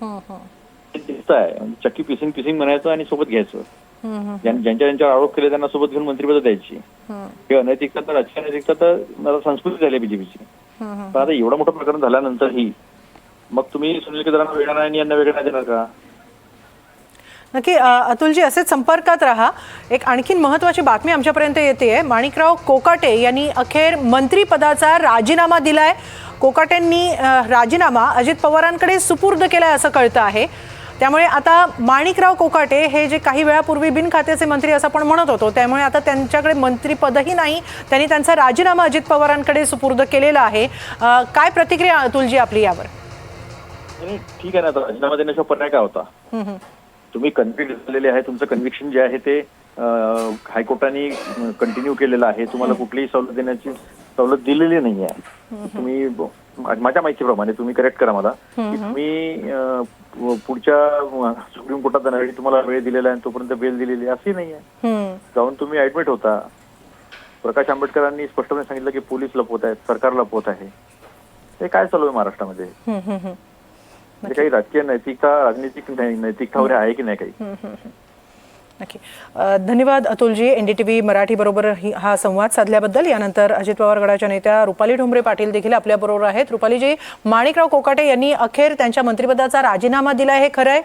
दिसतंय. चक्की fishing fishing म्हणायचं आणि सोबत घ्यायचं. ज्यांच्या ज्यांच्यावर आरोप केले त्यांना सोबत घेऊन मंत्रिपद द्यायची. हे अनैतिकता तर राजकीय अनैतिकता तर मला संस्कृती झाली बीजेपीची. पण आता एवढं मोठं प्रकरण झाल्यानंतरही मग तुम्ही सुनील केदारांना वेगळा नाही आणि यांना वेगळा नाही देणार का? नक्की अतुलजी, असेच संपर्कात राहा. एक आणखीन महत्त्वाची बातमी आमच्यापर्यंत येते. माणिकराव कोकाटे यांनी अखेर मंत्रिपदाचा राजीनामा दिलाय. कोकाटेंनी राजीनामा अजित पवारांकडे सुपूर्द केलाय असं कळतं आहे. त्यामुळे आता माणिकराव कोकाटे हे जे काही वेळापूर्वी बिनखात्याचे मंत्री असं आपण म्हणत होतो, त्यामुळे आता त्यांच्याकडे मंत्रिपदही नाही. त्यांनी त्यांचा राजीनामा अजित पवारांकडे सुपूर्द केलेला आहे. काय प्रतिक्रिया अतुलजी आपली यावर? ठीक आहे ना, आता राजीनामा देण्याचा पर्याय काय होता? तुम्ही कन्व्हिक्ट झालेले आहे, तुमचं कन्व्हिक्शन जे आहे ते हायकोर्टाने कंटिन्यू केलेलं आहे. तुम्हाला कुठलीही सवलत देण्याची सवलत दिलेली नाही आहे. तुम्ही माझ्या माहितीप्रमाणे, तुम्ही करेक्ट करा मला, की तुम्ही पुढच्या सुप्रीम कोर्टात जाण्यासाठी तुम्हाला वेळ दिलेला आहे, तोपर्यंत बेल दिलेली अशी नाही आहे. जाऊन तुम्ही ऍडमिट होता. प्रकाश आंबेडकरांनी स्पष्टपणे सांगितलं की पोलीस लपवत आहेत, सरकार लपवत आहे. हे काय चालू आहे महाराष्ट्रामध्ये? म्हणजे काही राजकीय नैतिकता, राजनीतिक नैतिकता वगैरे आहे की नाही काही? नक्की. धन्यवाद अतुलजी, एनडीटीव्ही मराठी बरोबर हा संवाद साधल्याबद्दल. यानंतर अजित पवार गटाच्या नेत्या रुपाली ठोंबरे पाटील देखील आपल्या बरोबर आहेत. रुपालीजी, माणिकराव कोकाटे यांनी अखेर त्यांच्या मंत्रिपदाचा राजीनामा दिलाय, हे खरं आहे?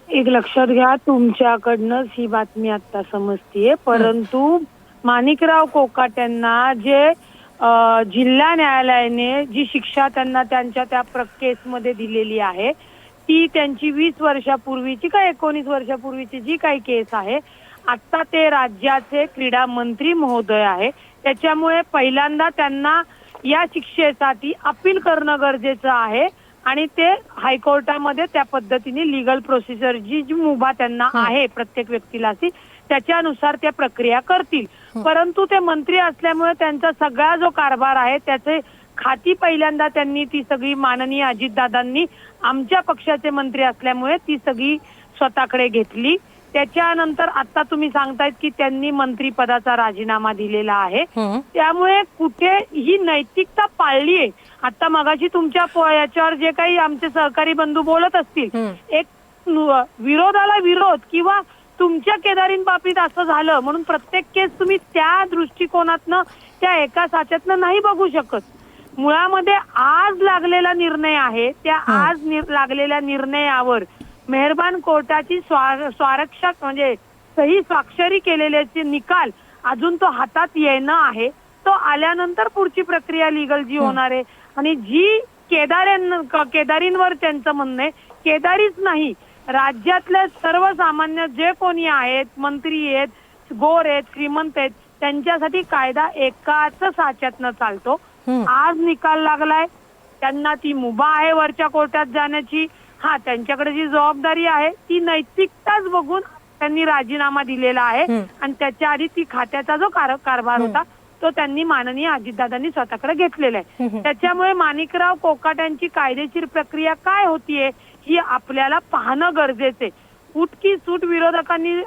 एक लक्षात घ्या, तुमच्याकडनंच ही बातमी आता समजतीये, परंतु माणिकराव कोकाटेंना जे जिल्हा न्यायालयाने जी शिक्षा त्यांना त्यांच्या त्या केसमध्ये दिलेली आहे, ती त्यांची 20 वर्षापूर्वीची का 19 वर्षापूर्वीची जी काही केस आहे, आता ते राज्याचे क्रीडा मंत्री महोदय आहे. त्याच्यामुळे पहिल्यांदा त्यांना या शिक्षेसाठी अपील करणं गरजेचं आहे आणि ते हायकोर्टामध्ये त्या पद्धतीने लिगल प्रोसिजर जी मुभा त्यांना आहे प्रत्येक व्यक्तीला अशी, त्याच्यानुसार त्या प्रक्रिया करतील. परंतु ते मंत्री असल्यामुळे त्यांचा सगळा जो कारभार आहे त्याचे खाती पहिल्यांदा त्यांनी ती सगळी माननीय अजितदादांनी आमच्या पक्षाचे मंत्री असल्यामुळे ती सगळी स्वतःकडे घेतली. त्याच्यानंतर आता तुम्ही सांगतायत की त्यांनी मंत्रिपदाचा राजीनामा दिलेला आहे. त्यामुळे कुठे ही नैतिकता पाळलीये. आता मगाशी तुमच्या याच्यावर जे काही आमचे सहकारी बंधू बोलत असतील, एक विरोधाला विरोध किंवा तुमच्या केदारीन बाबतीत असं झालं म्हणून प्रत्येक केस तुम्ही त्या दृष्टिकोनातनं त्या एका साच्यातनं नाही बघू शकत. मुळामध्ये आज लागलेला निर्णय आहे, त्या आज लागलेल्या निर्णयावर मेहरबान कोर्टाची स्वारक्षक म्हणजे सही स्वाक्षरी केलेल्याचे निकाल अजून तो हातात येणं आहे. तो आल्यानंतर पुढची प्रक्रिया लिगल जी होणार आहे. आणि जी केदारींवर त्यांचं म्हणणं आहे, केदारीच नाही, राज्यातले सर्वसामान्य जे कोणी आहेत, मंत्री आहेत, गोर आहेत, श्रीमंत आहेत, त्यांच्यासाठी कायदा एकाच साच्यातनं चालतो. आज निकाल लागलाय, त्यांना ती मुभा आहे वरच्या कोर्टात जाण्याची. हा, त्यांच्याकडे जी जबाबदारी आहे ती नैतिकताच बघून त्यांनी राजीनामा दिलेला आहे आणि त्याच्या आधी ती खात्याचा जो कारभार होता तो त्यांनी माननीय अजितदादांनी स्वतःकडे घेतलेला आहे. त्याच्यामुळे माणिकराव कोकाट्यांची कायदेशीर प्रक्रिया काय होतीये ही आपल्याला पाहणं गरजेचे. उठ सूट विरोधकांनी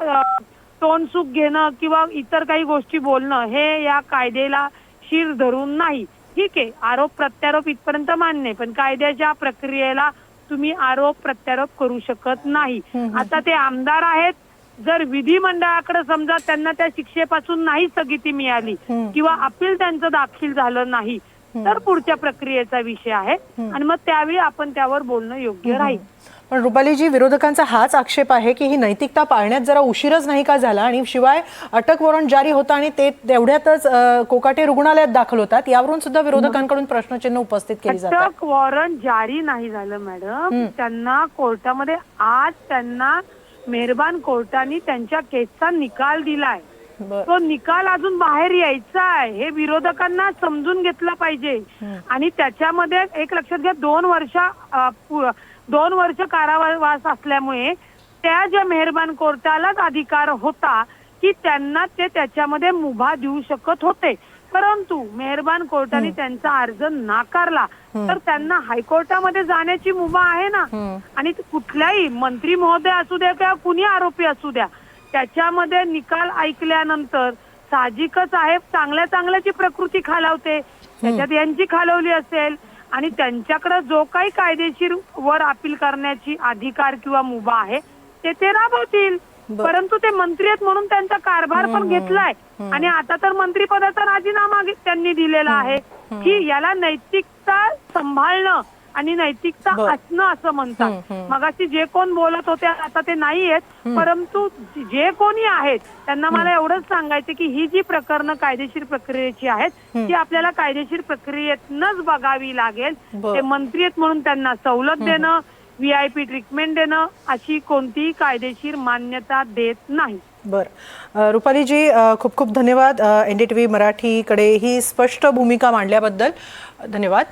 तोंडसुख घेणं किंवा इतर काही गोष्टी बोलणं हे या कायद्याला शिर धरून नाही. ठीक आहे, आरोप प्रत्यारोप इथपर्यंत मान्य, पण कायद्याच्या प्रक्रियेला तुम्ही आरोप प्रत्यारोप करू शकत नाही. आता ते आमदार आहेत, जर विधिमंडळाकडे समजा त्यांना त्या शिक्षेपासून नाही स्थगिती मिळाली किंवा अपील त्यांचं दाखल झालं नाही तर पुढच्या प्रक्रियेचा विषय आहे आणि मग त्यावेळी आपण त्यावर बोलणं योग्य राहील. पण रुपालीजी, विरोधकांचा हाच आक्षेप आहे की ही नैतिकता पाळण्यात जरा उशीरच नाही का झाला आणि शिवाय अटक वॉरंट जारी होता आणि ते तेवढ्यातच कोकाटे रुग्णालयात दाखल होतात. यावरून सुद्धा विरोधकांकडून प्रश्नचिन्ह उपस्थित केली जातात. अटक वॉरंट जारी नाही झालं मॅडम, त्यांना कोर्टामध्ये आज त्यांना मेहरबान कोर्टाने त्यांच्या केसचा निकाल दिलाय. तो निकाल अजून बाहेर यायचा आहे, हे विरोधकांना समजून घेतलं पाहिजे. आणि त्याच्यामध्ये एक लक्षात घ्या, 2 वर्ष कारावास असल्यामुळे त्या ज्या मेहरबान कोर्टालाच अधिकार होता की त्यांना ते त्याच्यामध्ये मुभा देऊ शकत होते. परंतु मेहरबान कोर्टाने त्यांचा अर्ज नाकारला तर त्यांना हायकोर्टामध्ये जाण्याची मुभा आहे ना. आणि कुठल्याही मंत्री महोदय असू द्या किंवा कुणी आरोपी असू द्या, त्याच्यामध्ये निकाल ऐकल्यानंतर साहजिकच आहे चांगल्या चांगल्याची प्रकृती खालावते. त्याच्यात यांची खालवली असेल आणि त्यांच्याकडे जो काही कायदेशीर वर अपील करण्याची अधिकार किंवा मुभा आहे ते राबवतील. परंतु ते मंत्री आहेत म्हणून त्यांचा कारभार पण घेतलाय आणि आता तर मंत्रिपदाचा राजीनामा त्यांनी दिलेला आहे की याला नैतिकता सांभाळणं आणि नैतिकता असणं असं म्हणतात. मगाशी जे कोण बोलत होते आता ते नाही आहेत, परंतु जे कोणी आहेत त्यांना मला एवढंच सांगायचं की ही जी प्रकरणं कायदेशीर प्रक्रियेची आहेत ती आपल्याला कायदेशीर प्रक्रियेतनच बघावी लागेल. ते मंत्री आहेत म्हणून त्यांना सवलत देणं, VIP ट्रीटमेंट देणं अशी कोणतीही कायदेशीर मान्यता देत नाही. बरं, रुपालीजी खूप खूप धन्यवाद. NDTV मराठीकडे ही स्पष्ट भूमिका मांडल्याबद्दल धन्यवाद.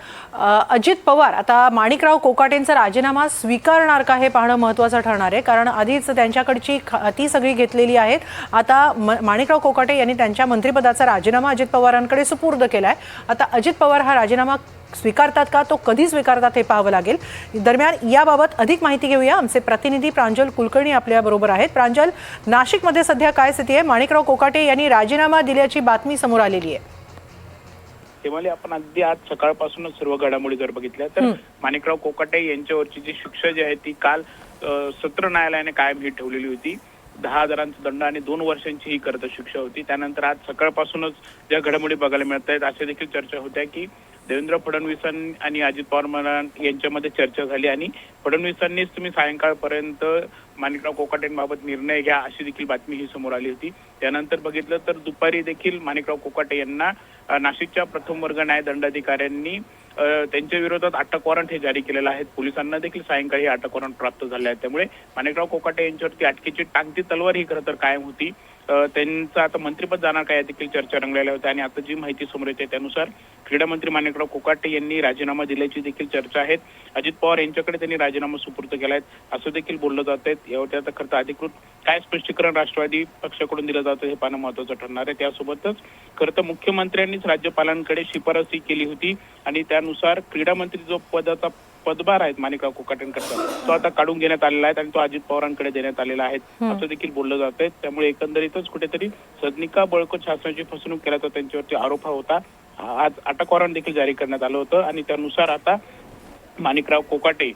अजित पवार आता माणिकराव कोकाटेंचा राजीनामा स्वीकारणार का हे पाहणं महत्त्वाचं ठरणार आहे, कारण आधीच त्यांच्याकडची ती सगळी घेतलेली आहेत. आता माणिकराव कोकाटे यांनी त्यांच्या मंत्रिपदाचा राजीनामा अजित पवारांकडे सुपूर्द केला आहे. आता अजित पवार हा राजीनामा स्वीकारतात का, तो कधी स्वीकारतात हे पाहावं लागेल. दरम्यान याबाबत अधिक माहिती घेऊया. आमचे प्रतिनिधी प्रांजल कुलकर्णी आपल्या बरोबर आहेत. प्रांजल, नाशिकमध्ये सध्या काय स्थिती आहे? माणिकराव कोकाटे यांनी राजीनामा दिल्याची बातमी समोर आलेली आहे. तेव्हा आपण अगदी आज सकाळपासूनच सर्व घडामोडी जर बघितल्या तर माणिकराव कोकाटे यांच्यावरची जी शिक्षा जी आहे ती काल सत्र न्यायालयाने कायम ही ठेवलेली होती. 10,000चा दंड आणि 2 वर्षांची ही करत शिक्षा होती. त्यानंतर आज सकाळपासूनच ज्या घडामोडी बघायला मिळत आहेत अशा देखील चर्चा होत्या की देवेंद्र फडणवीस आणि अजित पवार यांच्यामध्ये चर्चा झाली आणि फडणवीसांनीच तुम्ही सायंकाळपर्यंत माणिकराव कोकाटेंबाबत निर्णय घ्या अशी देखील बातमी ही समोर आली होती. त्यानंतर बघितलं तर दुपारी देखील माणिकराव कोकाटे यांना नाशिकच्या प्रथम वर्ग न्याय दंडाधिकाऱ्यांनी त्यांच्या विरोधात अटक वॉरंट हे जारी केलेलं आहे. पोलिसांना देखील सायंकाळी अटक वॉरंट प्राप्त झाले आहे. त्यामुळे माणिकराव कोकाटे यांच्यावरती अटकेची टांगती तलवार ही खरं तर कायम होती. त्यांचं आता मंत्रिपद जाणार का या देखील चर्चा रंगलेल्या होत्या आणि आता जी माहिती समोर येते त्यानुसार क्रीडा मंत्री माणिकराव कोकाटे यांनी राजीनामा दिल्याची देखील चर्चा आहे. अजित पवार यांच्याकडे त्यांनी राजीनामा सुपूर्द केलाय असं देखील बोललं जात आहे. यावरती आता खरं तर अधिकृत काय स्पष्टीकरण राष्ट्रवादी पक्षाकडून दिलं जातं हे पाहणं महत्त्वाचं ठरणार आहे. त्यासोबतच खरं तर मुख्यमंत्र्यांनीच राज्यपालांकडे शिफारसी केली होती आणि त्यानुसार क्रीडा मंत्री जो पदाचा पदभार आहेत माणिकराव कोकाटेंकडचा तो आता काढून घेण्यात आलेला आहे आणि तो अजित पवारांकडे देण्यात आलेला आहे असं देखील बोललं जात आहे. त्यामुळे एकंदरीतच कुठेतरी सदनिका बळकट शासनाची फसवणूक केल्याचा त्यांच्यावरती आरोप होता. आज अटक वॉरंट देखील जारी करण्यात आलं होतं आणि त्यानुसार आता माणिकराव कोकाटे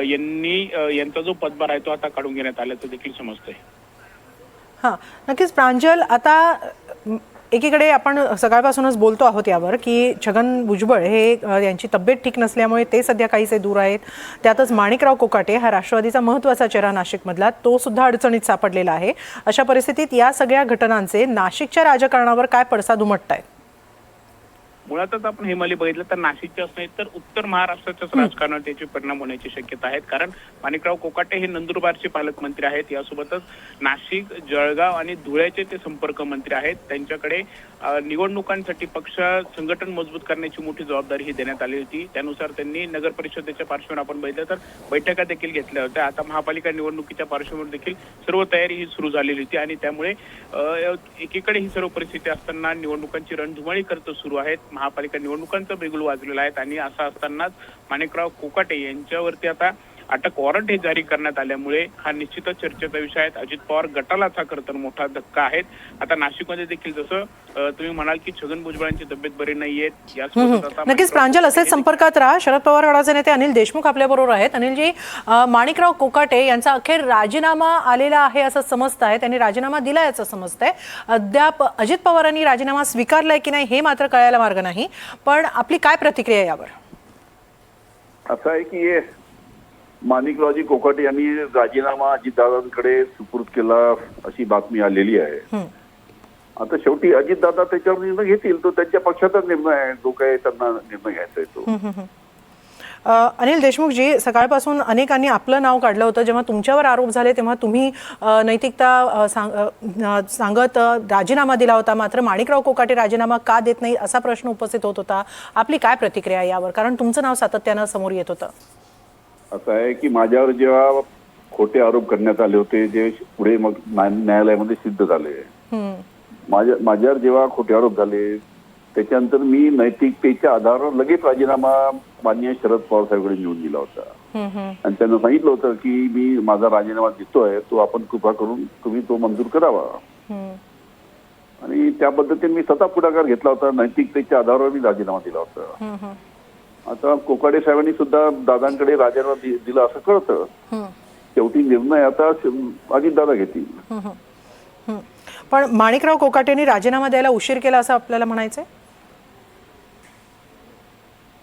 यांचा जो पदभार आहे तो आता काढून घेण्यात आल्याचं देखील समजतंय. हां, नक्कीच प्रांजल. आता एकीकडे आपण सकाळपासूनच बोलतो आहोत यावर की छगन भुजबळ हे यांची तब्येत ठीक नसल्यामुळे ते सध्या काहीसे दूर आहेत. त्यातच माणिकराव कोकाटे हा राष्ट्रवादीचा महत्त्वाचा चेहरा नाशिकमधला तो सुद्धा अडचणीत सापडलेला आहे. अशा परिस्थितीत या सगळ्या घटनांचे नाशिकच्या राजकारणावर काय पडसाद उमटतायत? मुळातच आपण हेमाली बघितलं तर नाशिकच्याच नाही तर उत्तर महाराष्ट्राच्याच राजकारणावर त्याचे परिणाम होण्याची शक्यता आहेत. कारण माणिकराव कोकाटे हे नंदुरबारचे पालकमंत्री आहेत. यासोबतच नाशिक, जळगाव आणि धुळ्याचे ते संपर्क मंत्री आहेत. त्यांच्याकडे निवडणुकांसाठी पक्ष संघटन मजबूत करण्याची मोठी जबाबदारी ही देण्यात आली होती. त्यानुसार त्यांनी नगर परिषदेच्या पार्श्वभूमीवर आपण बघितलं तर बैठका देखील घेतल्या होत्या. आता महापालिका निवडणुकीच्या पार्श्वभूमीवर देखील सर्व तयारी ही सुरू झालेली होती आणि त्यामुळे एकीकडे ही सर्व परिस्थिती असताना निवडणुकांची रणधुमाळी करत सुरू आहेत. महापालिका निवडणुकांचा बिगुल वाजलेला आहे आणि असं असतानाच माणिकराव कोकाटे यांच्यावरती आता अटक वॉरंट हे जारी करण्यात आल्यामुळे हा निश्चितच चर्चेचा विषय आहे. अजित पवार गटालाच हा खरं तर मोठा धक्का आहे. आता नाशिकमध्ये देखील जसं तुम्ही म्हणाल की छगन भुजबळांची तब्येत बरी नाहीये. नक्कीच प्रांजल, असेच संपर्कात राहा. शरद पवार गटाचे नेते अनिल देशमुख आपल्या बरोबर आहेत. अनिलजी, माणिकराव कोकाटे यांचा अखेर राजीनामा आलेला आहे असं समजत आहे, त्यांनी राजीनामा दिलाय असं समजतंय. अद्याप अजित पवारांनी राजीनामा स्वीकारलाय की नाही हे मात्र कळायला मार्ग नाही. पण आपली काय प्रतिक्रिया यावर? असं आहे की माणिकरावजी कोकाटे यांनी राजीनामा अजितदादांकडे सुपूर्द केला अशी बातमी आलेली आहे. आता शेवटी अजितदादा त्याच्यावर निर्णय घेतील. तो त्यांच्या पक्षाचा निर्णय आहे, जो काही त्यांना निर्णय घ्यायचा आहे तो. अनिल देशमुखजी, सकाळपासून अनेकांनी आपलं नाव काढलं होतं. जेव्हा तुमच्यावर आरोप झाले तेव्हा तुम्ही नैतिकता सांगत राजीनामा दिला होता. मात्र माणिकराव कोकाटे राजीनामा का देत नाही असा प्रश्न उपस्थित होत होता. आपली काय प्रतिक्रिया यावर? कारण तुमचं नाव सातत्यानं समोर येत होतं. असं आहे की माझ्यावर जेव्हा खोटे आरोप करण्यात आले होते जे पुढे मग न्यायालयामध्ये सिद्ध झाले, माझ्यावर जेव्हा खोटे आरोप झाले त्याच्यानंतर मी नैतिकतेच्या आधारावर लगेच राजीनामा माननीय शरद पवार साहेबांकडे नेऊन दिला होता आणि त्यांना सांगितलं होतं की मी माझा राजीनामा देतोय, तो आपण कृपा करून तुम्ही तो मंजूर करावा. आणि त्या पद्धतीने मी स्वतः पुढाकार घेतला होता. नैतिकतेच्या आधारावर मी राजीनामा दिला होता. आता कोकाटे साहेबांनी सुद्धा दादांकडे राजीनामा दिला असं कळतं. शेवटी निर्णय आता अजितदादा घेतील. पण माणिकराव कोकाटेंनी राजीनामा द्यायला उशीर केला असं आपल्याला म्हणायचंय?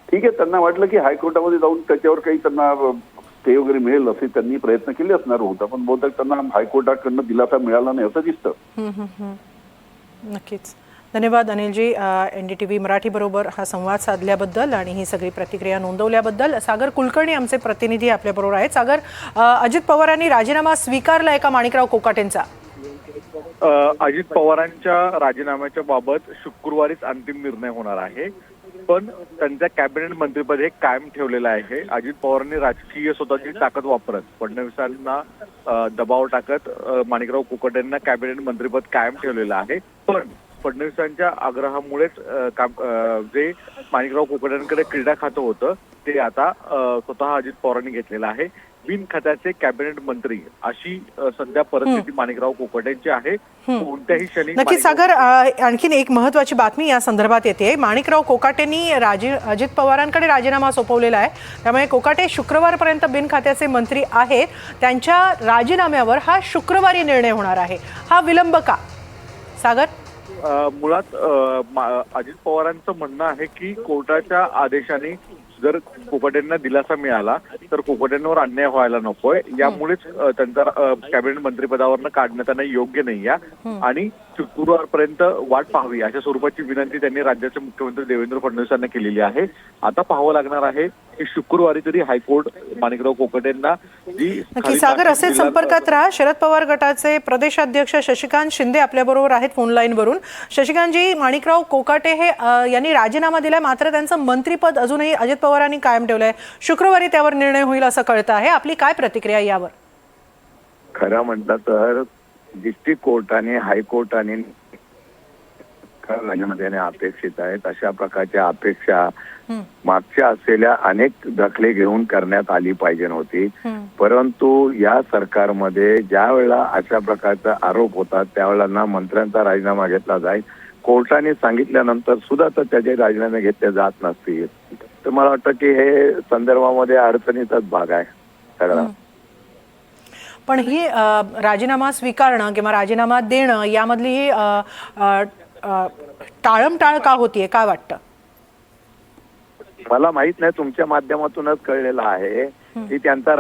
ठीक आहे, त्यांना वाटलं की हायकोर्टामध्ये जाऊन त्याच्यावर काही त्यांना स्टे वगैरे मिळेल असे त्यांनी प्रयत्न केले असणार होता, पण बहुतेक त्यांना हायकोर्टाकडनं दिलासा मिळाला नाही असं दिसतं. नक्कीच. धन्यवाद अनिलजी, NDTV मराठी बरोबर हा संवाद साधल्याबद्दल आणि ही सगळी प्रतिक्रिया नोंदवल्याबद्दल. सागर कुलकर्णी आमचे प्रतिनिधी आपल्याबरोबर आहेत. सागर, अजित पवारांनी राजीनामा स्वीकारलाय का माणिकराव कोकाटेंचा? अजित पवारांच्या राजीनाम्याच्या बाबत शुक्रवारीच अंतिम निर्णय होणार आहे, पण त्यांच्या कॅबिनेट मंत्रीपद हे कायम ठेवलेलं आहे. अजित पवारांनी राजकीय स्वतःची ताकद वापरत फडणवीसांना दबाव टाकत माणिकराव कोकाटेंना कॅबिनेट मंत्रीपद कायम ठेवलेलं आहे. पण फडणवीसांच्या आग्रहामुळेच जे माणिकराव कोकाटेंकडे क्रीडा खातं होतं ते आता स्वतः अजित पवारांनी घेतलेलं आहे. बिनखात्याचे कॅबिनेट मंत्री अशी सध्या परिस्थिती माणिकराव कोकाटेंची आहे. कोणत्याही क्षणी नक्की. सागर, आणखीन एक महत्वाची बातमी या संदर्भात येते. माणिकराव कोकाटेंनी अजित पवारांकडे राजीनामा सोपवलेला आहे, त्यामुळे कोकाटे शुक्रवारपर्यंत बिनखात्याचे मंत्री आहेत. त्यांच्या राजीनाम्यावर हा शुक्रवारी निर्णय होणार आहे. हा विलंब का? सागर, मुळात अजित पवारांचं म्हणणं आहे की कोर्टाच्या आदेशाने जर कोकाटेंना दिलासा मिळाला तर कोकाटेंवर अन्याय व्हायला नकोय, यामुळेच त्यांचा कॅबिनेट मंत्रिपदावरनं काढण्यात येणं योग्य नाही आहे आणि शुक्रवारपर्यंत वाट पाहावी अशा स्वरूपाची विनंती त्यांनी राज्याचे मुख्यमंत्री देवेंद्र फडणवीसांना केलेली आहे. आता पाहावं लागणार आहे की शुक्रवारी तरी हायकोर्ट माणिकराव कोकाटेंना नक्की. सागर, असेच संपर्कात राहा. शरद पवार गटाचे प्रदेशाध्यक्ष शशिकांत शिंदे आपल्याबरोबर आहेत फोन लाईनवरून. शशिकांतजी, माणिकराव कोकाटे हे यांनी राजीनामा दिलाय, मात्र त्यांचं मंत्रीपद अजूनही अजित पवारांनी कायम ठेवलंय. शुक्रवारी त्यावर निर्णय होईल असं कळतं आहे. आपली काय प्रतिक्रिया यावर? खरं म्हटलं तर डिस्ट्रिक्ट कोर्टाने हायकोर्टाने राज्यामध्ये अपेक्षित आहेत. अशा प्रकारच्या अपेक्षा मागच्या असलेल्या अनेक दखले घेऊन करण्यात आली पाहिजे होती, परंतु या सरकारमध्ये ज्या वेळेला अशा प्रकारचा आरोप होतात त्यावेळेला ना मंत्र्यांचा राजीनामा घेतला जाईल, कोर्टाने सांगितल्यानंतर सुद्धा तर त्याचे राजीनामे घेतले जात नसतील. तर मला वाटतं की हे संदर्भामध्ये अडचणीचाच भाग आहे सगळा. पण ही राजीनामा स्वीकारणं किंवा राजीनामा देणं यामधली ही टाळमटाळ का होतीये, काय वाटतं? मला माहित नाही, तुमच्या माध्यमातूनच कळलेलं आहे की त्यांचा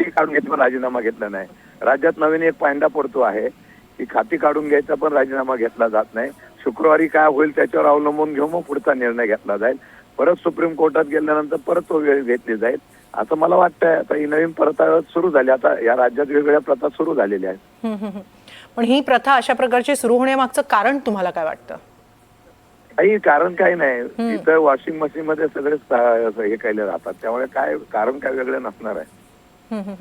काढून घेतला राजीनामा घेतला नाही. राज्यात नवीन एक पायंडा पडतो आहे की खाती काढून घ्यायचा पण राजीनामा घेतला जात नाही. शुक्रवारी काय होईल त्याच्यावर अवलंबून घेऊन मग पुढचा निर्णय घेतला जाईल. परत सुप्रीम कोर्टात गेल्यानंतर परत तो वेळ घेतली जाईल असं मला वाटतंय. आता ही नवीन प्रथा सुरू झाली, आता या राज्यात वेगवेगळ्या प्रथा सुरू झालेल्या आहेत. पण ही प्रथा अशा प्रकारची सुरू होण्यामागचं कारण तुम्हाला काय वाटतं? काही कारण काही नाही. इथं वॉशिंग मशीन मध्ये सगळेच हे केले जातात, त्यामुळे काय कारण काय वेगळं नसणार आहे.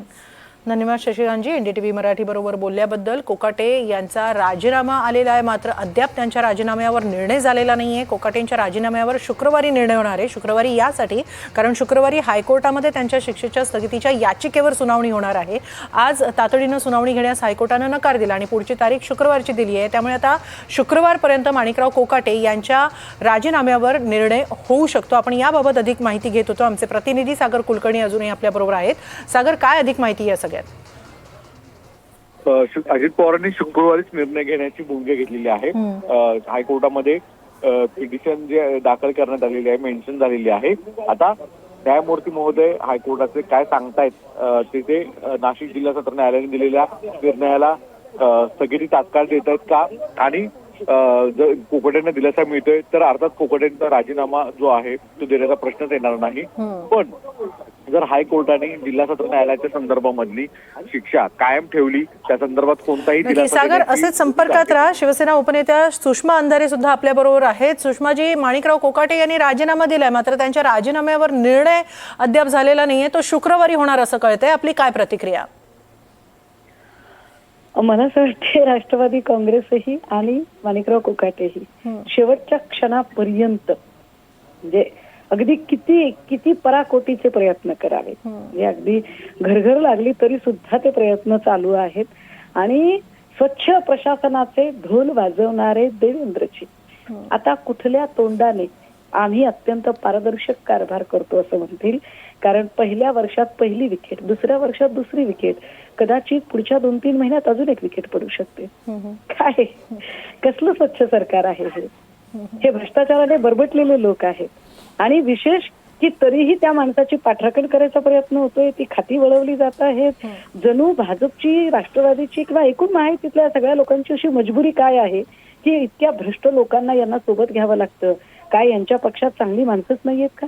धन्यवाद शशिकांतजी, NDTV मराठी बरोबर बोलल्याबद्दल. कोकाटे यांचा राजीनामा आलेला आहे, मात्र अद्याप त्यांच्या राजीनाम्यावर निर्णय झालेला नाहीये. कोकाटेंच्या राजीनाम्यावर शुक्रवारी निर्णय होणार आहे. शुक्रवारी यासाठी कारण शुक्रवारी हायकोर्टामध्ये त्यांच्या शिक्षेच्या स्थगितीच्या याचिकेवर सुनावणी होणार आहे. आज तातडीनं सुनावणी घेण्यास हायकोर्टानं नकार दिला आणि पुढची तारीख शुक्रवारची दिली आहे. त्यामुळे आता शुक्रवारपर्यंत माणिकराव कोकाटे यांच्या राजीनाम्यावर निर्णय होऊ शकतो. आपण याबाबत अधिक माहिती घेत होतो. आमचे प्रतिनिधी सागर कुलकर्णी अजूनही आपल्याबरोबर आहेत. सागर, काय अधिक माहिती या सगळ्यात? अजित पवारांनी शुक्रवारीच निर्णय घेण्याची भूमिका घेतलेली आहे. हायकोर्टामध्ये पिटिशन जे दाखल करण्यात आलेली आहे, मेन्शन झालेली आहे. आता न्यायमूर्ती महोदय हायकोर्टाचे काय सांगतायत ते नाशिक जिल्हा सत्र न्यायालयाने दिलेल्या निर्णयाला स्थगिती तात्काळ देत आहेत का, आणि जर कोकाटेंना दिलासा मिळतोय तर अर्थात कोकाटेंचा राजीनामा जो आहे तो देण्याचा प्रश्नच येणार नाही. पण जर हायकोर्टाने जिल्हा सत्र न्यायालयाच्या संदर्भामधली शिक्षा कायम ठेवली, त्या संदर्भात कोणताही दिलासा सागर, असेच संपर्कात राहा. शिवसेना उपनेत्या सुषमा अंधारे सुद्धा आपल्या बरोबर आहेत. सुषमाजी, माणिकराव कोकाटे यांनी राजीनामा दिलाय, मात्र त्यांच्या राजीनाम्यावर निर्णय अद्याप झालेला नाहीये, तो शुक्रवारी होणार असं कळतंय. आपली काय प्रतिक्रिया? मला असं वाटते राष्ट्रवादी काँग्रेसही आणि माणिकराव कोकाटेही शेवटच्या क्षणापर्यंत म्हणजे अगदी किती पराकोटीचे प्रयत्न करावे, म्हणजे अगदी घरघर लागली तरी सुद्धा ते प्रयत्न चालू आहेत. आणि स्वच्छ प्रशासनाचे ढोल वाजवणारे देवेंद्रजी आता कुठल्या तोंडाने आम्ही अत्यंत पारदर्शक कारभार करतो असं म्हणतील. कारण पहिल्या वर्षात पहिली विकेट, दुसऱ्या वर्षात दुसरी विकेट, कदाचित पुढच्या 2-3 महिन्यात अजून एक विकेट पडू शकते. काय कसलं स्वच्छ सरकार आहे हे भ्रष्टाचाराने बरबटलेले लोक आहेत. आणि विशेष की तरीही त्या माणसाची पाठराखण करायचा प्रयत्न होतोय, ती खाती वळवली जात आहेत. जणू भाजपची, राष्ट्रवादीची किंवा एकूण माहितीतल्या सगळ्या लोकांची अशी मजबुरी काय आहे की इतक्या भ्रष्ट लोकांना यांना सोबत घ्यावं लागतं. काय यांच्या पक्षात चांगली माणसंच नाहीयेत का?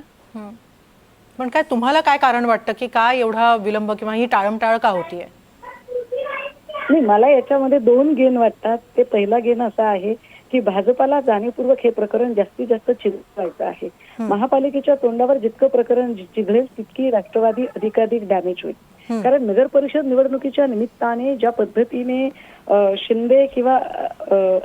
पण काय तुम्हाला काय कारण वाटतं की काय एवढा विलंब किंवा ही टाळमटाळ का होतीये? नाही, मला याच्यामध्ये 2 गेन वाटतात. ते पहिला गेन असा आहे की भाजपाला जाणीवपूर्वक हे प्रकरण जास्तीत जास्त चिघळायचं आहे. महापालिकेच्या तोंडावर जितकं प्रकरण चिघळेल तितकी राष्ट्रवादी अधिकाधिक डॅमेज होईल. कारण नगर परिषद निवडणुकीच्या निमित्ताने ज्या पद्धतीने शिंदे किंवा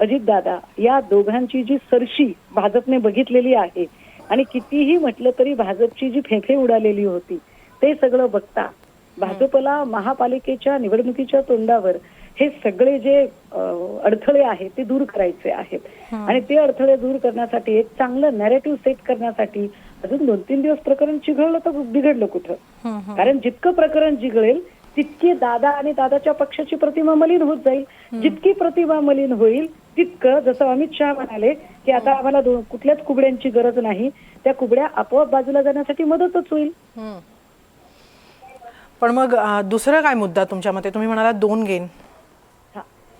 अजितदादा या दोघांची जी सरशी भाजपने बघितलेली आहे आणि कितीही म्हटलं तरी भाजपची जी फेफे उडालेली होती ते सगळं बघता भाजपला महापालिकेच्या निवडणुकीच्या तोंडावर हे सगळे जे अडथळे आहेत ते दूर करायचे आहेत. आणि ते अडथळे दूर करण्यासाठी एक चांगलं नॅरेटिव्ह सेट करण्यासाठी अजून 2-3 दिवस प्रकरण चिघळलं तर बिघडलं कुठं? कारण जितकं प्रकरण चिघळेल तितकी दादा आणि दादाच्या पक्षाची प्रतिमा मलिन होत जाईल. जितकी प्रतिमा मलिन होईल तितकं, जसं अमित शहा म्हणाले की आता आम्हाला कुठल्याच कुबड्यांची गरज नाही, त्या कुबड्या आपोआप बाजूला जाण्यासाठी मदतच होईल. पण मग दुसरा काय मुद्दा तुमच्या मते? तुम्ही म्हणाला 2 गेन.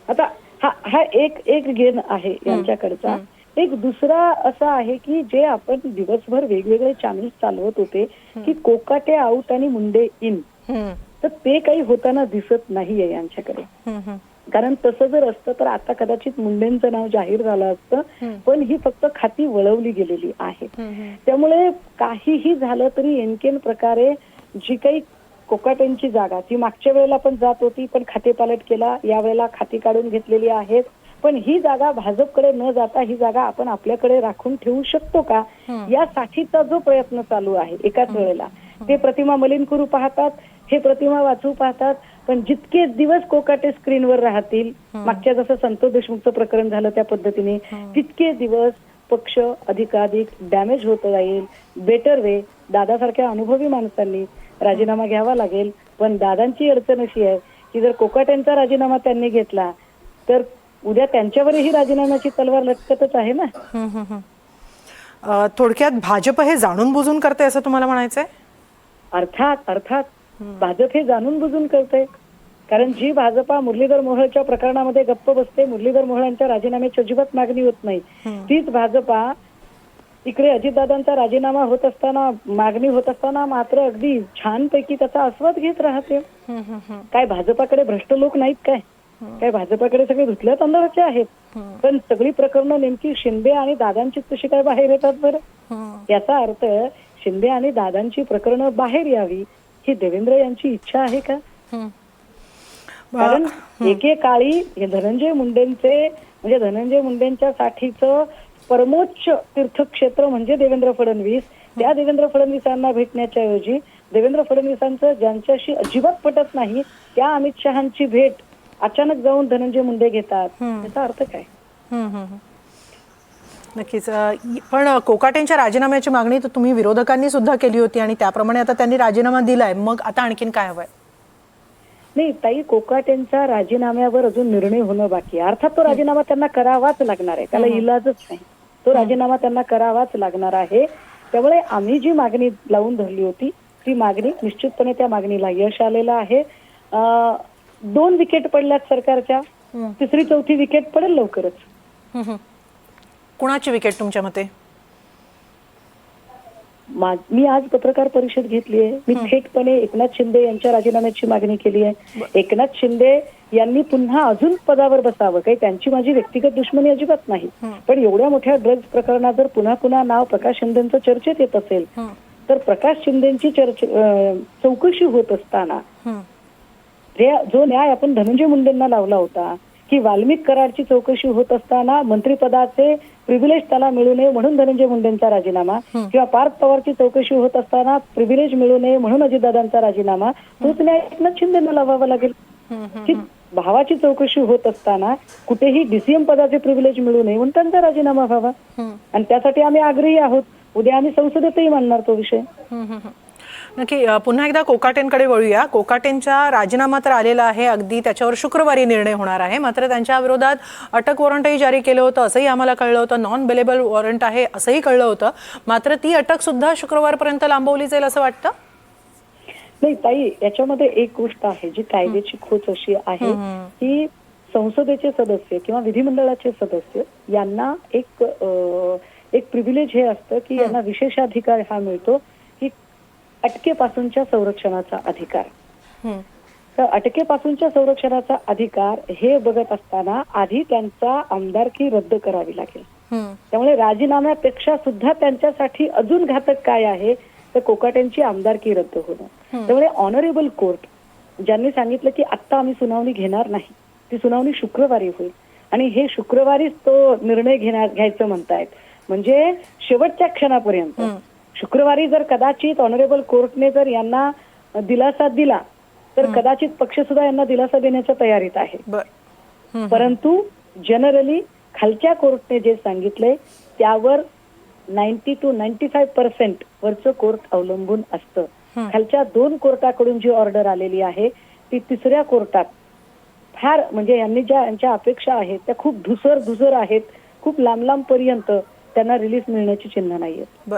आता हा एक गेन आहे यांच्याकडचा. एक दुसरा असा आहे की जे आपण दिवसभर वेगवेगळे चॅनल्स चालवत होते की कोकाटे आउट आणि मुंडे इन, तर ते काही होताना दिसत नाहीये यांच्याकडे. कारण तसं जर असतं तर आता कदाचित मुंडेंचं नाव जाहीर झालं असतं, पण ही फक्त खाती वळवली गेलेली आहे. त्यामुळे काहीही झालं तरी एनकेन प्रकारे जी काही कोकाटेंची जागा ती मागच्या वेळेला पण जात होती पण खातेपालट केला, यावेळेला खाती काढून घेतलेली आहेत. पण ही जागा भाजपकडे न जाता ही जागा आपण आपल्याकडे राखून ठेवू शकतो का, यासाठीचा जो प्रयत्न चालू आहे एकाच वेळेला, ते प्रतिमा मलिन करू पाहतात, हे प्रतिमा वाचवू पाहतात. पण जितके दिवस कोकाटे स्क्रीनवर राहतील, मागच्या जसं संतोष देशमुखचं प्रकरण झालं त्या पद्धतीने, तितके दिवस पक्ष अधिकाधिक डॅमेज होत जाईल. बेटर वे, दादासारख्या अनुभवी माणसांनी राजीनामा घ्यावा लागेल. पण दादांची अडचण अशी आहे की जर कोकाटेंचा राजीनामा त्यांनी घेतला तर उद्या त्यांच्यावरही राजीनाम्याची तलवार लटकतच आहे ना. थोडक्यात भाजप हे जाणून बुजून करते असं तुम्हाला म्हणायचंय? अर्थात भाजप हे जाणून बुजून करते. कारण जी भाजपा मुरलीधर मोहोळच्या प्रकरणामध्ये गप्प बसते, मुरलीधर मोहोळ यांच्या राजीनाम्याची अजिबात मागणी होत नाही, तीच भाजपा इकडे अजितदादांचा राजीनामा होत असताना, मागणी होत असताना मात्र अगदी छानपैकी त्याचा आस्वाद घेत राहते. काय भाजपाकडे भ्रष्ट लोक नाहीत काय? काय भाजपाकडे सगळे धुतल्या तांदळाचे आहेत? पण सगळी प्रकरणं नेमकी शिंदे आणि दादांचीच कशी काय बाहेर येतात बरं? याचा अर्थ शिंदे आणि दादांची प्रकरणं बाहेर यावी ही देवेंद्र यांची इच्छा आहे का? कारण एकेकाळी हे धनंजय मुंडेंचे, म्हणजे धनंजय मुंडेंच्या साठीचं परमोच्च तीर्थक्षेत्र म्हणजे देवेंद्र फडणवीस. त्या देवेंद्र फडणवीसांना भेटण्याच्या ऐवजी देवेंद्र फडणवीसांचं ज्यांच्याशी अजिबात पटत नाही त्या अमित शहांची भेट अचानक जाऊन धनंजय मुंडे घेतात, याचा अर्थ काय? नक्कीच. पण कोकाटेंच्या राजीनाम्याची मागणी तर तुम्ही विरोधकांनी सुद्धा केली होती आणि त्याप्रमाणे आता त्यांनी राजीनामा दिलाय, मग आता आणखीन काय हवंय? नाही ताई, कोकाटेंच्या राजीनाम्यावर अजून निर्णय होणं बाकी आहे. अर्थात तो राजीनामा त्यांना करावाच लागणार आहे, त्याला इलाजच नाही. तो राजीनामा त्यांना करावाच लागणार आहे. त्यामुळे आम्ही जी मागणी लावून धरली होती ती मागणी निश्चितपणे त्या मागणीला यश आलेलं आहे. 2 विकेट पडल्यात सरकारच्या, 3री-4थी विकेट पडेल लवकरच. कुणाची विकेट तुमच्या मते? मी आज पत्रकार परिषद घेतली आहे. मी थेटपणे एकनाथ शिंदे यांच्या राजीनाम्याची मागणी केली आहे. एकनाथ शिंदे यांनी पुन्हा अजून पदावर बसावं, काही त्यांची माझी व्यक्तिगत दुश्मनी अजिबात नाही, पण एवढ्या मोठ्या ड्रग्ज प्रकरणात जर पुन्हा पुन्हा नाव प्रकाश शिंदेचं चर्चेत येत असेल तर प्रकाश शिंदेची चौकशी होत असताना जो न्याय आपण धनंजय मुंडेंना लावला होता की वाल्मिक कराडची चौकशी होत असताना मंत्रिपदाचे प्रिव्हिलेज त्याला मिळू नये म्हणून धनंजय मुंडेंचा राजीनामा, किंवा पार्थ पवारची चौकशी होत असताना प्रिव्हिलेज मिळू नये म्हणून अजितदादांचा राजीनामा, तोच न्याय एकनाथ शिंदेंना लावावा लागेल. की भावाची चौकशी होत असताना कुठेही डीसीएम पदाचे प्रिव्हिलेज मिळू नये म्हणून त्यांचा राजीनामा व्हावा आणि त्यासाठी आम्ही आग्रही आहोत. उद्या आम्ही संसदेतही मांडणार तो विषय. नक्की. पुन्हा एकदा कोकाटेंकडे वळूया. कोकाटेंचा राजीनामा तर आलेला आहे, अगदी त्याच्यावर शुक्रवारी निर्णय होणार आहे. मात्र त्यांच्या विरोधात अटक वॉरंटही जारी केलं होतं असंही आम्हाला कळलं होतं. नॉन बेलेबल वॉरंट आहे असंही कळलं होतं. मात्र ती अटक सुद्धा शुक्रवारपर्यंत लांबवली जाईल असं वाटतं? नाही ताई, याच्यामध्ये एक गोष्ट आहे जी कायद्याची खोच अशी आहे की संसदेचे सदस्य किंवा विधिमंडळाचे सदस्य यांना एक प्रिव्हिलेज हे असतं की यांना विशेषाधिकार हा मिळतो की अटकेपासूनच्या संरक्षणाचा अधिकार. तर अटकेपासूनच्या संरक्षणाचा अधिकार हे बघत असताना आधी त्यांचा आमदारकी रद्द करावी लागेल. त्यामुळे राजीनाम्यापेक्षा सुद्धा त्यांच्यासाठी अजून घातक काय आहे तर कोकाटेंची आमदारकी रद्द होणं. त्यामुळे ऑनरेबल कोर्ट ज्यांनी सांगितलं की आता आम्ही सुनावणी घेणार नाही, ती सुनावणी शुक्रवारी होईल आणि हे शुक्रवारीच तो निर्णय घ्यायचं म्हणतायत. म्हणजे शेवटच्या क्षणापर्यंत शुक्रवारी जर कदाचित ऑनरेबल कोर्टने जर यांना दिलासा दिला तर कदाचित पक्ष सुद्धा यांना दिलासा देण्याच्या तयारीत आहे. परंतु जनरली खालच्या कोर्टने जे सांगितलंय त्यावर 90 to 95% वरचं कोर्ट अवलंबून असतं. खालच्या 2 कोर्टाकडून जी ऑर्डर आलेली आहे ती 3ऱ्या कोर्टात फार म्हणजे यांच्या अपेक्षा आहेत त्या खूप धुसर आहेत. खूप लांब पर्यंत त्यांना रिलीज मिळण्याची चिन्ह नाहीयेत.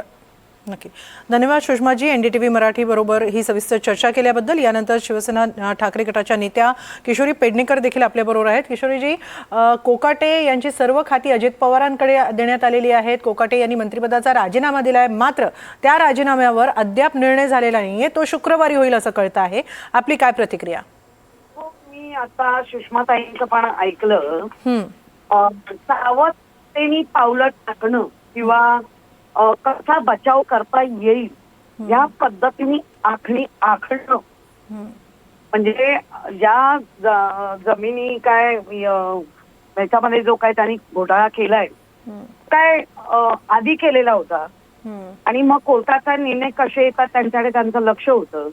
नक्की. धन्यवाद सुषमाजी. एनडीटीव्ही मराठी बरोबर ही सविस्तर चर्चा केल्याबद्दल. यानंतर शिवसेना ठाकरे गटाच्या नेत्या किशोरी पेडणेकर देखील आपल्याबरोबर आहेत. किशोरीजी, कोकाटे यांची सर्व खाती अजित पवारांकडे देण्यात आलेली आहेत. कोकाटे यांनी मंत्रिपदाचा राजीनामा दिला आहे, मात्र त्या राजीनाम्यावर अद्याप निर्णय झालेला नाहीये. तो शुक्रवारी होईल असं कळतं आहे. आपली काय प्रतिक्रिया? मी आता सुषमाताईंचं पण ऐकलं. सावधतेने पावलं टाकणं किंवा कसा बचाव करता येईल या पद्धतीने आखणं म्हणजे ज्या जमिनी काय त्याच्यामध्ये जो काय त्यांनी घोटाळा केलाय काय आधी केलेला होता आणि मग कोर्टाचा निर्णय कसे येतात त्यांच्याकडे त्यांचं लक्ष होतं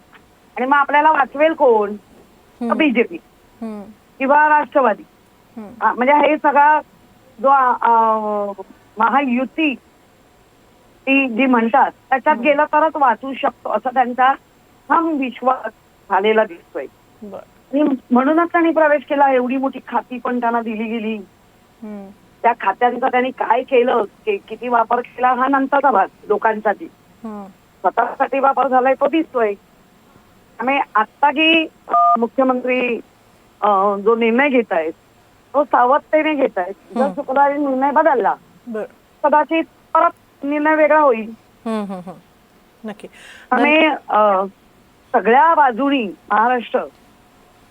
आणि मग आपल्याला वाचवेल कोण? बीजेपी किंवा राष्ट्रवादी. म्हणजे हे सगळा जो महायुती ती जी म्हणतात त्याच्यात गेलं तरच वाचू शकतो असा त्यांचा हम विश्वास झालेला दिसतोय. म्हणूनच त्यांनी प्रवेश केला. एवढी मोठी खाती पण त्यांना दिली गेली. त्या खात्यांचा त्यांनी काय केलं, किती वापर केला हा नंतरचा भाग. लोकांसाठी स्वतःसाठी वापर झालाय तो दिसतोय. त्यामुळे आता की मुख्यमंत्री जो निर्णय घेत आहेत तो सावधतेने घेत आहेत. जर शुक्रवारी निर्णय बदलला कदाचित परत निर्णय वेगळा होईल. नक्की. त्यामुळे सगळ्या बाजूनी महाराष्ट्र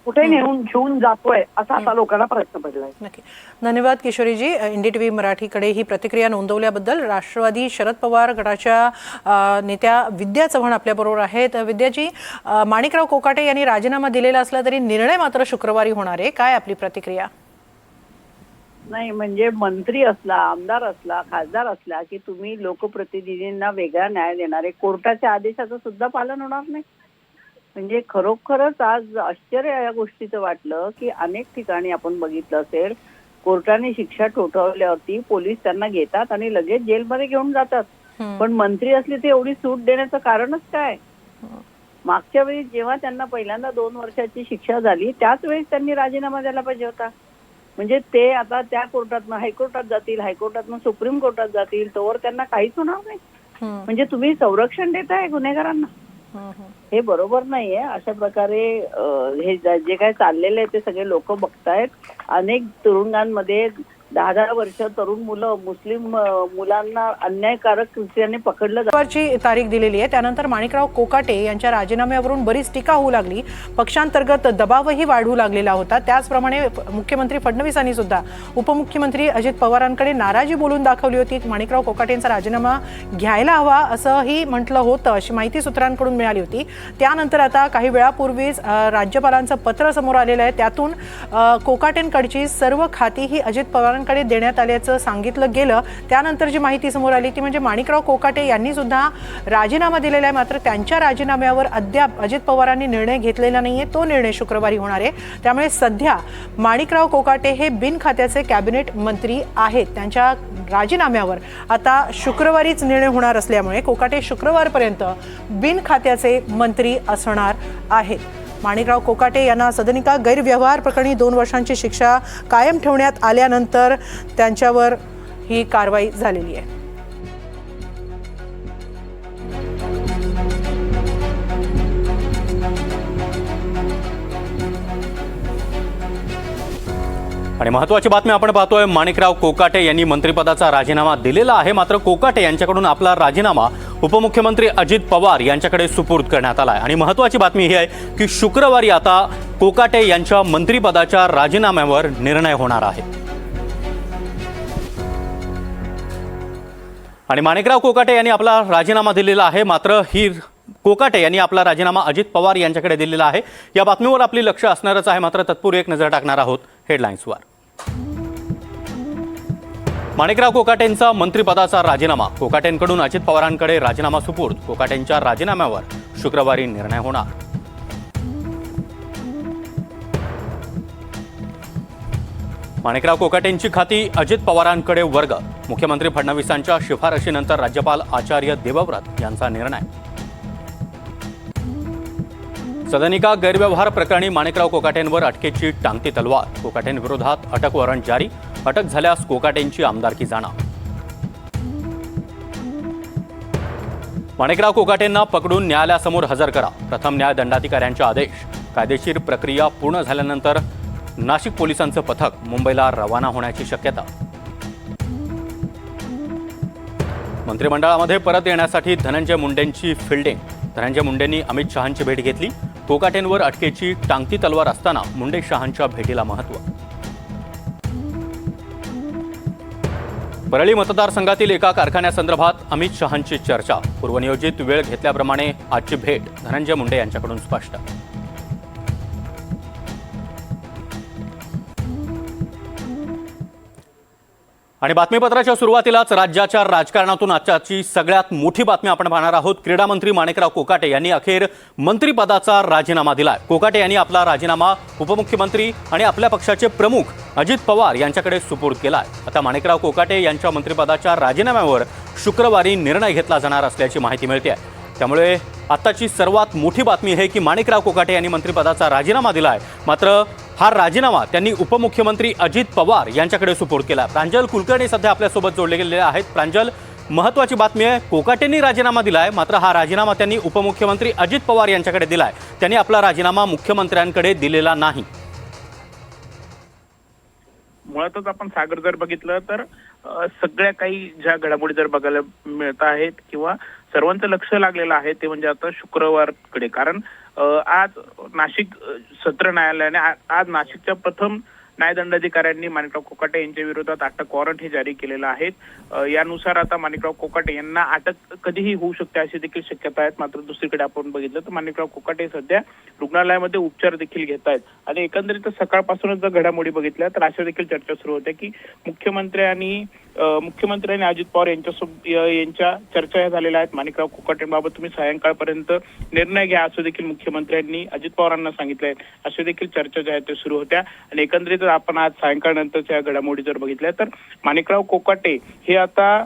कुठे घेऊन जातोय असा आता लोकांना प्रश्न पडलाय. नक्की. धन्यवाद किशोरीजी. एनडीटीव्ही मराठीकडे ही प्रतिक्रिया नोंदवल्याबद्दल. राष्ट्रवादी शरद पवार गटाच्या नेत्या विद्या चव्हाण आपल्याबरोबर आहेत. विद्याजी, माणिकराव कोकाटे यांनी राजीनामा दिलेला असला तरी निर्णय मात्र शुक्रवारी होणार आहे. काय आपली प्रतिक्रिया? नाही म्हणजे मंत्री असला, आमदार असला, खासदार असला की तुम्ही लोकप्रतिनिधींना वेगळा न्याय देणारे कोर्टाच्या आदेशाचं सुद्धा पालन होणार नाही. म्हणजे खरोखरच आज आश्चर्य या गोष्टीचं वाटलं की अनेक ठिकाणी आपण बघितलं असेल कोर्टाने शिक्षा ठोठावल्यावरती पोलीस त्यांना घेतात आणि लगेच जेलमध्ये घेऊन जातात. पण मंत्री असले ते एवढी सूट देण्याचं कारणच काय? मागच्या वेळी जेव्हा त्यांना पहिल्यांदा 2 वर्षाची शिक्षा झाली त्याच वेळेस त्यांनी राजीनामा द्यायला पाहिजे होता. म्हणजे ते आता त्या कोर्टातनं हायकोर्टात जातील, हायकोर्टातनं सुप्रीम कोर्टात जातील, तोवर त्यांना काहीच होणार नाही. म्हणजे तुम्ही संरक्षण देताय गुन्हेगारांना, हे बरोबर नाहीये. अशा प्रकारे हे जे काय चाललेलं आहे ते सगळे लोक बघतायत. अनेक तुरुंगांमध्ये 10-10 वर्ष तरुण मुलं, मुस्लिम मुलांना अन्यायकारक कृत्याने पकडलं जाण्याची तारीख दिलेली आहे. त्यानंतर माणिकराव कोकाटे यांच्या राजीनाम्यावरून बरीच टीका होऊ लागली. पक्षांतर्गत दबावही वाढू लागलेला होता. त्याचप्रमाणे मुख्यमंत्री फडणवीसांनी सुद्धा उपमुख्यमंत्री अजित पवारांकडे नाराजी बोलून दाखवली होती. माणिकराव कोकाटेंचा राजीनामा घ्यायला हवा असंही म्हटलं होतं, अशी माहिती सूत्रांकडून मिळाली होती. त्यानंतर आता काही वेळापूर्वीच राज्यपालांचं पत्र समोर आलेलं आहे. त्यातून कोकाटेंकडची सर्व खाती ही अजित पवारांकडे पवारांकडे देण्यात आल्याचं सांगितलं गेलं. त्यानंतर जी माहिती समोर आली ती म्हणजे माणिकराव कोकाटे यांनी सुद्धा राजीनामा दिलेला आहे. मात्र त्यांच्या राजीनाम्यावर अद्याप अजित पवारांनी निर्णय घेतलेला नाहीये. तो निर्णय शुक्रवारी होणार आहे. त्यामुळे सध्या माणिकराव कोकाटे हे बिनखात्याचे कॅबिनेट मंत्री आहेत. त्यांच्या राजीनाम्यावर आता शुक्रवारीच निर्णय होणार असल्यामुळे कोकाटे शुक्रवारपर्यंत बिनखात्याचे मंत्री असणार आहेत. माणिकराव कोकाटे यांना सदनिका गैरव्यवहार प्रकरणी 2 वर्षांची शिक्षा कायम ठेवण्यात आल्यानंतर त्यांच्यावर ही कारवाई झालेली आहे. आणि महत्त्वाची बातमी आपण पाहतोय, माणिकराव कोकाटे यांनी मंत्रिपदाचा राजीनामा दिलेला आहे. मात्र कोकाटे यांच्याकडून आपला राजीनामा उपमुख्यमंत्री अजित पवार यांच्याकडे सुपूर्द करण्यात आला आहे. आणि महत्त्वाची बातमी ही आहे की शुक्रवारी आता कोकाटे यांच्या मंत्रिपदाच्या राजीनाम्यावर निर्णय होणार आहे. आणि माणिकराव कोकाटे यांनी आपला राजीनामा दिलेला आहे. मात्र कोकाटे यांनी आपला राजीनामा अजित पवार यांच्याकडे दिलेला आहे. या बातमीवर आपली लक्ष असणारच आहे. मात्र तत्पूर्वी एक नजर टाकणार आहोत हेडलाईन्सवर. माणिकराव कोकाटेंचा मंत्रिपदाचा राजीनामा. कोकाटेंकडून अजित पवारांकडे राजीनामा सुपूर्द. कोकाटेंच्या राजीनाम्यावर शुक्रवारी निर्णय होणार. माणिकराव कोकाटेंची खाती अजित पवारांकडे वर्ग. मुख्यमंत्री फडणवीसांच्या शिफारशीनंतर राज्यपाल आचार्य देवव्रत यांचा निर्णय. सदनिका गैरव्यवहार प्रकरणी माणिकराव कोकाटेंवर अटकेची टांगती तलवार. कोकाटेंविरोधात अटक वॉरंट जारी. अटक झाल्यास कोकाटेंची आमदारकी जाणार. माणिकराव कोकाटेंना पकडून न्यायालयासमोर हजर करा. प्रथम न्याय दंडाधिकाऱ्यांचे आदेश. कायदेशीर प्रक्रिया पूर्ण झाल्यानंतर नाशिक पोलिसांचं पथक मुंबईला रवाना होण्याची शक्यता. मंत्रिमंडळामध्ये परत येण्यासाठी धनंजय मुंडेंची फिल्डिंग. धनंजय मुंडेंनी अमित शहांची भेट घेतली. कोकाटेंवर अटकेची टांगती तलवार असताना मुंडे शहांच्या भेटीला महत्त्व. परळी मतदारसंघातील एका कारखान्यासंदर्भात अमित शहांची चर्चा. पूर्वनियोजित वेळ घेतल्याप्रमाणे आजची भेट धनंजय मुंडे यांच्याकडून स्पष्ट. आणि बातमीपत्राच्या सुरुवातीलाच राज्याच्या राजकारणातून आजची सगळ्यात मोठी बातमी आपण पाहणार आहोत. क्रीडा मंत्री माणिकराव कोकाटे यांनी अखेर मंत्रिपदाचा राजीनामा दिलाय. कोकाटे यांनी आपला राजीनामा उपमुख्यमंत्री आणि आपल्या पक्षाचे प्रमुख अजित पवार यांच्याकडे सुपूर्द केलाय. आता माणिकराव कोकाटे यांच्या मंत्रिपदाच्या राजीनाम्यावर शुक्रवारी निर्णय घेतला जाणार असल्याची माहिती मिळते आहे. त्यामुळे आताची सर्वात मोठी बातमी आहे की माणिकराव कोकाटे यांनी मंत्रिपदाचा राजीनामा दिलाय. मात्र हा राजीनामा त्यांनी उपमुख्यमंत्री अजित पवार यांच्याकडे सुपूर्द केला. प्रांजल कुलकर्णी सध्या आपल्यासोबत जोडले गेलेले आहेत. प्रांजल, महत्त्वाची बातमी आहे, कोकाटेंनी राजीनामा दिलाय. मात्र हा राजीनामा त्यांनी उपमुख्यमंत्री अजित पवार यांच्याकडे दिलाय. त्यांनी आपला राजीनामा मुख्यमंत्र्यांकडे दिलेला नाही. मुळातच आपण सागर जर बघितलं तर सगळ्या काही ज्या घडामोडी जर बघायला मिळत आहेत किंवा सर्वांचं लक्ष लागलेलं आहे ते म्हणजे आता शुक्रवारकडे. कारण आज नाशिक सत्र न्यायालयाने आज नाशिकच्या प्रथम न्यायदंडाधिकाऱ्यांनी माणिकराव कोकाटे यांच्या विरोधात अटक वॉरंट हे जारी केलेलं आहे. यानुसार आता माणिकराव कोकाटे यांना अटक कधीही होऊ शकते अशी देखील शक्यता आहेत. मात्र दुसरीकडे आपण बघितलं तर माणिकराव कोकाटे सध्या रुग्णालयामध्ये उपचार देखील घेत आहेत. आणि एकंदरीत सकाळपासूनच जर घडामोडी बघितल्या तर अशा देखील चर्चा सुरू होत्या की मुख्यमंत्र्यांनी अजित पवार यांच्या चर्चा ह्या झालेल्या आहेत. माणिकराव कोकाटेंबाबत तुम्ही सायंकाळपर्यंत निर्णय घ्या असं देखील मुख्यमंत्र्यांनी अजित पवारांना सांगितलंय. अशा देखील चर्चा ज्या आहेत त्या सुरू होत्या. आणि एकंदरीत आपण आज सायंकाळनंतरच्या घडामोडी जर बघितल्या तर माणिकराव कोकाटे हे आता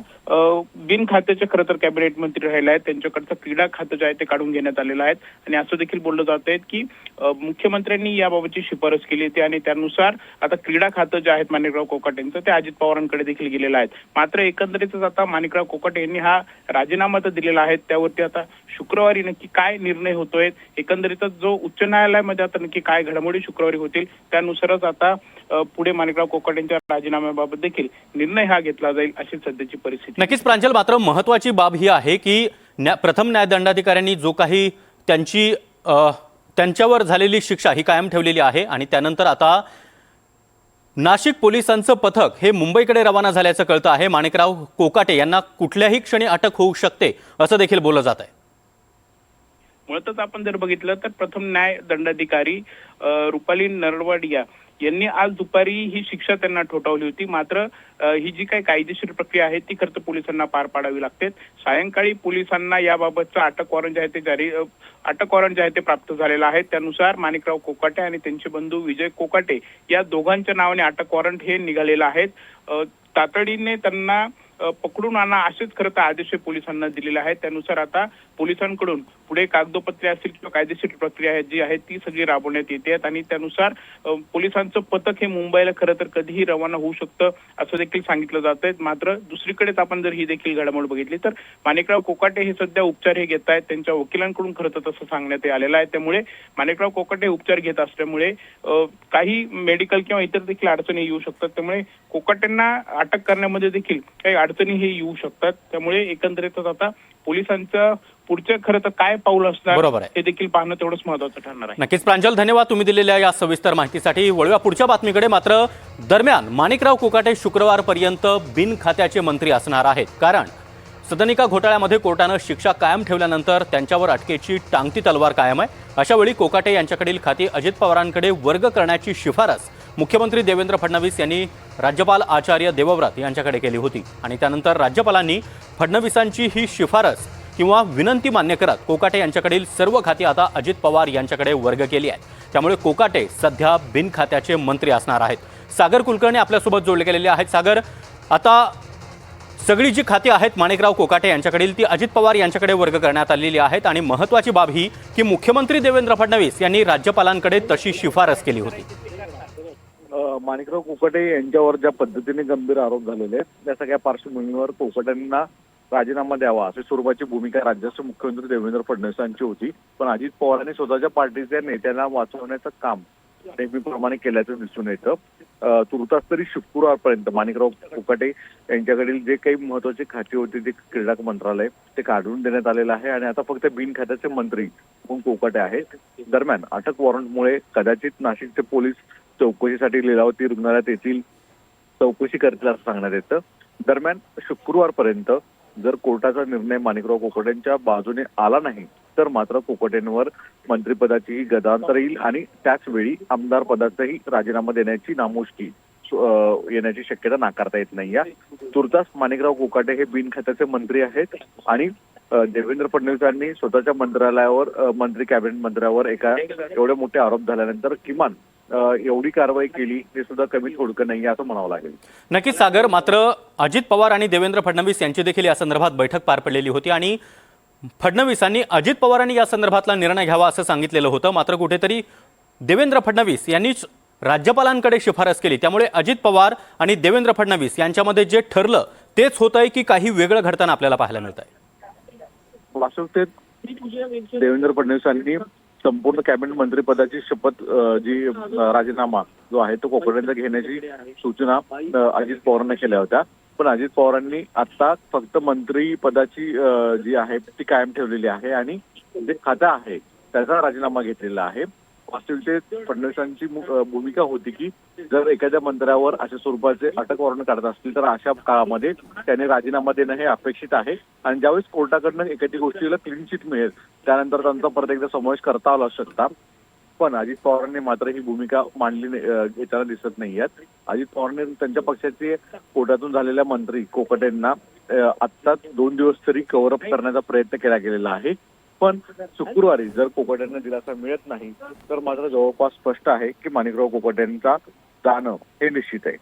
बिन खात्याचे खरं तर कॅबिनेट मंत्री राहिले आहेत. त्यांच्याकडचं क्रीडा खातं जे आहे ते काढून घेण्यात आलेलं आहे. आणि असं देखील बोललं जात आहे की मुख्यमंत्र्यांनी याबाबतची शिफारस केली होती आणि त्यानुसार आता क्रीडा खातं जे आहेत माणिकराव कोकाटेंचं ते अजित पवारांकडे देखील गेलेलं आहे. मात्र एकंदरीतच आता माणिकराव कोकाटे यांनी हा राजीनामा तर दिलेला आहे. त्यावरती आता शुक्रवारी नक्की काय निर्णय होतोय, एकंदरीतच जो उच्च न्यायालयामध्ये आता नक्की काय घडामोडी शुक्रवारी होतील त्यानुसारच आता पुढे माणिकराव कोकाटेंच्या राजीनाम्याबाबत देखील निर्णय हा घेतला जाईल अशी सध्याची परिस्थिती. नक्कीच प्रांजल, मात्र महत्त्वाची बाब ही आहे की प्रथम न्यायदंडाधिकाऱ्यांनी जो काही त्यांच्यावर झालेली शिक्षा ही कायम ठेवलेली आहे. आणि त्यानंतर आता नाशिक पोलिसांचं पथक हे मुंबईकडे रवाना झाल्याचं कळतं आहे. माणिकराव कोकाटे यांना कुठल्याही क्षणी अटक होऊ शकते असं देखील बोललं जात आहे. मुळातच आपण जर बघितलं तर प्रथम न्याय दंडाधिकारी रुपाली नरवाडिया यांनी आज दुपारी ही शिक्षा त्यांना ठोठावली होती. मात्र ही जी काही कायदेशीर प्रक्रिया आहे ती खरं तर पोलिसांना पार पाडावी लागते. सायंकाळी पोलिसांना याबाबतचं अटक वॉरंट जे आहे ते प्राप्त झालेलं आहे. त्यानुसार माणिकराव कोकाटे आणि त्यांचे बंधू विजय कोकाटे या दोघांच्या नावाने अटक वॉरंट हे निघालेलं आहे. तातडीने त्यांना पकडून आणा असेच खरं तर आदेश पोलिसांना दिलेले आहेत. त्यानुसार आता पोलिसांकडून पुढे कागदोपत्रे असतील किंवा कायदेशीर प्रक्रिया जी आहे ती सगळी राबवण्यात येते आणि त्यानुसार पोलिसांचं पथक हे मुंबईला खरं तर कधीही रवाना होऊ शकतं असं देखील सांगितलं जात आहे. मात्र दुसरीकडेच आपण जर ही देखील घडामोड बघितली तर माणिकराव कोकाटे हे सध्या उपचार हे घेत आहेत. त्यांच्या वकिलांकडून खरं तर तसं सांगण्यात आलेलं आहे. त्यामुळे माणिकराव कोकाटे उपचार घेत असल्यामुळे काही मेडिकल किंवा इतर देखील अडचणी येऊ शकतात. त्यामुळे कोकाटेंना अटक करण्यामध्ये देखील काही अडचणी हे येऊ शकतात. त्यामुळे एकंदरीतच आता पोलिसांचं पुढचं खरं तर काय पाऊल असणार बरोबर आहे हे देखील पाहणं तेवढंच महत्त्वाचं ठरणार आहे. नक्कीच प्रांजल, धन्यवाद तुम्ही दिलेल्या या सविस्तर माहितीसाठी. वळूया पुढच्या बातमीकडे. मात्र दरम्यान माणिकराव कोकाटे शुक्रवारपर्यंत बिनखात्याचे मंत्री असणार आहेत. कारण सदनिका घोटाळ्यामध्ये कोर्टानं शिक्षा कायम ठेवल्यानंतर त्यांच्यावर अटकेची टांगती तलवार कायम आहे. अशावेळी कोकाटे यांच्याकडील खाती अजित पवारांकडे वर्ग करण्याची शिफारस मुख्यमंत्री देवेंद्र फडणवीस यांनी राज्यपाल आचार्य देवव्रत यांच्याकडे केली होती आणि त्यानंतर राज्यपालांनी फडणवीसांची ही शिफारस किंवा विनंती मान्य करत कोकाटे यांच्याकडील सर्व खाती आता अजित पवार यांच्याकडे वर्ग केली आहेत. त्यामुळे कोकाटे सध्या बिनखात्याचे मंत्री असणार आहेत. सागर कुलकर्णी आपल्यासोबत जोडले गेलेले आहेत. सागर, आता सगळी जी खाती आहेत माणिकराव कोकाटे यांच्याकडील ती अजित पवार यांच्याकडे वर्ग करण्यात आलेली आहेत आणि महत्त्वाची बाब ही की मुख्यमंत्री देवेंद्र फडणवीस यांनी राज्यपालांकडे तशी शिफारस केली होती. माणिकराव कोकाटे यांच्यावर ज्या पद्धतीने गंभीर आरोप झालेले आहेत त्या सगळ्या पार्श्वभूमीवर कोकाटेंना राजीनामा द्यावा अशी स्वरूपाची भूमिका राज्याचे मुख्यमंत्री देवेंद्र फडणवीस यांची होती. पण अजित पवारांनी स्वतःच्या पार्टीच्या नेत्यांना वाचवण्याचं काम नेहमीप्रमाणे केल्याचं दिसून येतं. तुर्तास तरी शुक्रवारपर्यंत माणिकराव कोकाटे यांच्याकडील जे काही महत्वाची खाती होती ते क्रीडा मंत्रालय ते काढून देण्यात आलेलं आहे आणि आता फक्त बिनखात्याचे मंत्री म्हणून कोकाटे आहेत. दरम्यान अटक वॉरंटमुळे कदाचित नाशिकचे पोलीस चौकशीसाठी लीलावती रुग्णालयात येथील चौकशी करतील असं सांगण्यात येतं. दरम्यान शुक्रवारपर्यंत जर कोर्टाचा निर्णय माणिकराव कोकाटेंच्या बाजूने आला नाही तर मात्र कोकाटेंवर मंत्रिपदाचीही गदांतर येईल आणि त्याच वेळी आमदार पदाचाही राजीनामा देण्याची नामुष्की येण्याची शक्यता नाकारता येत नाही. या तुर्तास माणिकराव कोकाटे हे बिनखात्याचे मंत्री आहेत आणि देवेंद्र फडणवीसांनी स्वतःच्या मंत्रालयावर मंत्री कॅबिनेट मंत्र्यावर एका एवढे मोठे आरोप झाल्यानंतर किमान एवढी कारवाई केली ते सुद्धा कमी थोडकं नाही असं म्हणावं लागेल. नक्कीच सागर, मात्र अजित पवार आणि देवेंद्र फडणवीस यांची देखील या संदर्भात बैठक पार पडलेली होती आणि फडणवीसांनी अजित पवारांनी या संदर्भातला निर्णय घ्यावा असं सांगितलेलं होतं. मात्र कुठेतरी देवेंद्र फडणवीस यांनीच राज्यपालांकडे शिफारस केली. त्यामुळे अजित पवार आणि देवेंद्र फडणवीस यांच्यामध्ये जे ठरलं तेच होतंय की काही वेगळं घडताना आपल्याला पाहायला मिळत आहे. वास्तविकतेत देवेंद्र फडणवीसांनी संपूर्ण कॅबिनेट मंत्रिपदाची शपथ जी राजीनामा जो आहे तो कोकाटेंचा घेण्याची सूचना अजित पवारांना केल्या होत्या. पण अजित पवारांनी आता फक्त मंत्री पदाची जी आहे ती कायम ठेवलेली आहे आणि जे खातं आहे त्याचा राजीनामा घेतलेला आहे. वास्तविकतेत फडणवीसांची भूमिका होती की जर एखाद्या मंत्र्यावर अशा स्वरूपाचे अटक वॉरंट काढत असतील तर अशा काळामध्ये त्याने राजीनामा देणं हे अपेक्षित आहे आणि ज्यावेळेस कोर्टाकडनं एखादी गोष्टीला क्लीन चिट मिळेल त्यानंतर त्यांचा परत एकदा समावेश करता आला शकता. पण अजित पवारांनी मात्र ही भूमिका मांडली घेताना दिसत नाही आहेत. अजित पवारांनी त्यांच्या पक्षाचे कोर्टातून झालेल्या मंत्री कोकाटेंना आत्ता 2 दिवस तरी कव्हर अप करण्याचा प्रयत्न केला गेलेला आहे. पण शुक्रवारी जर कोकाटेंना दिलासा मिळत नाही तर मात्र जवळपास स्पष्ट आहे की माणिकराव कोकाटेंचा जाणं हे निश्चित आहे.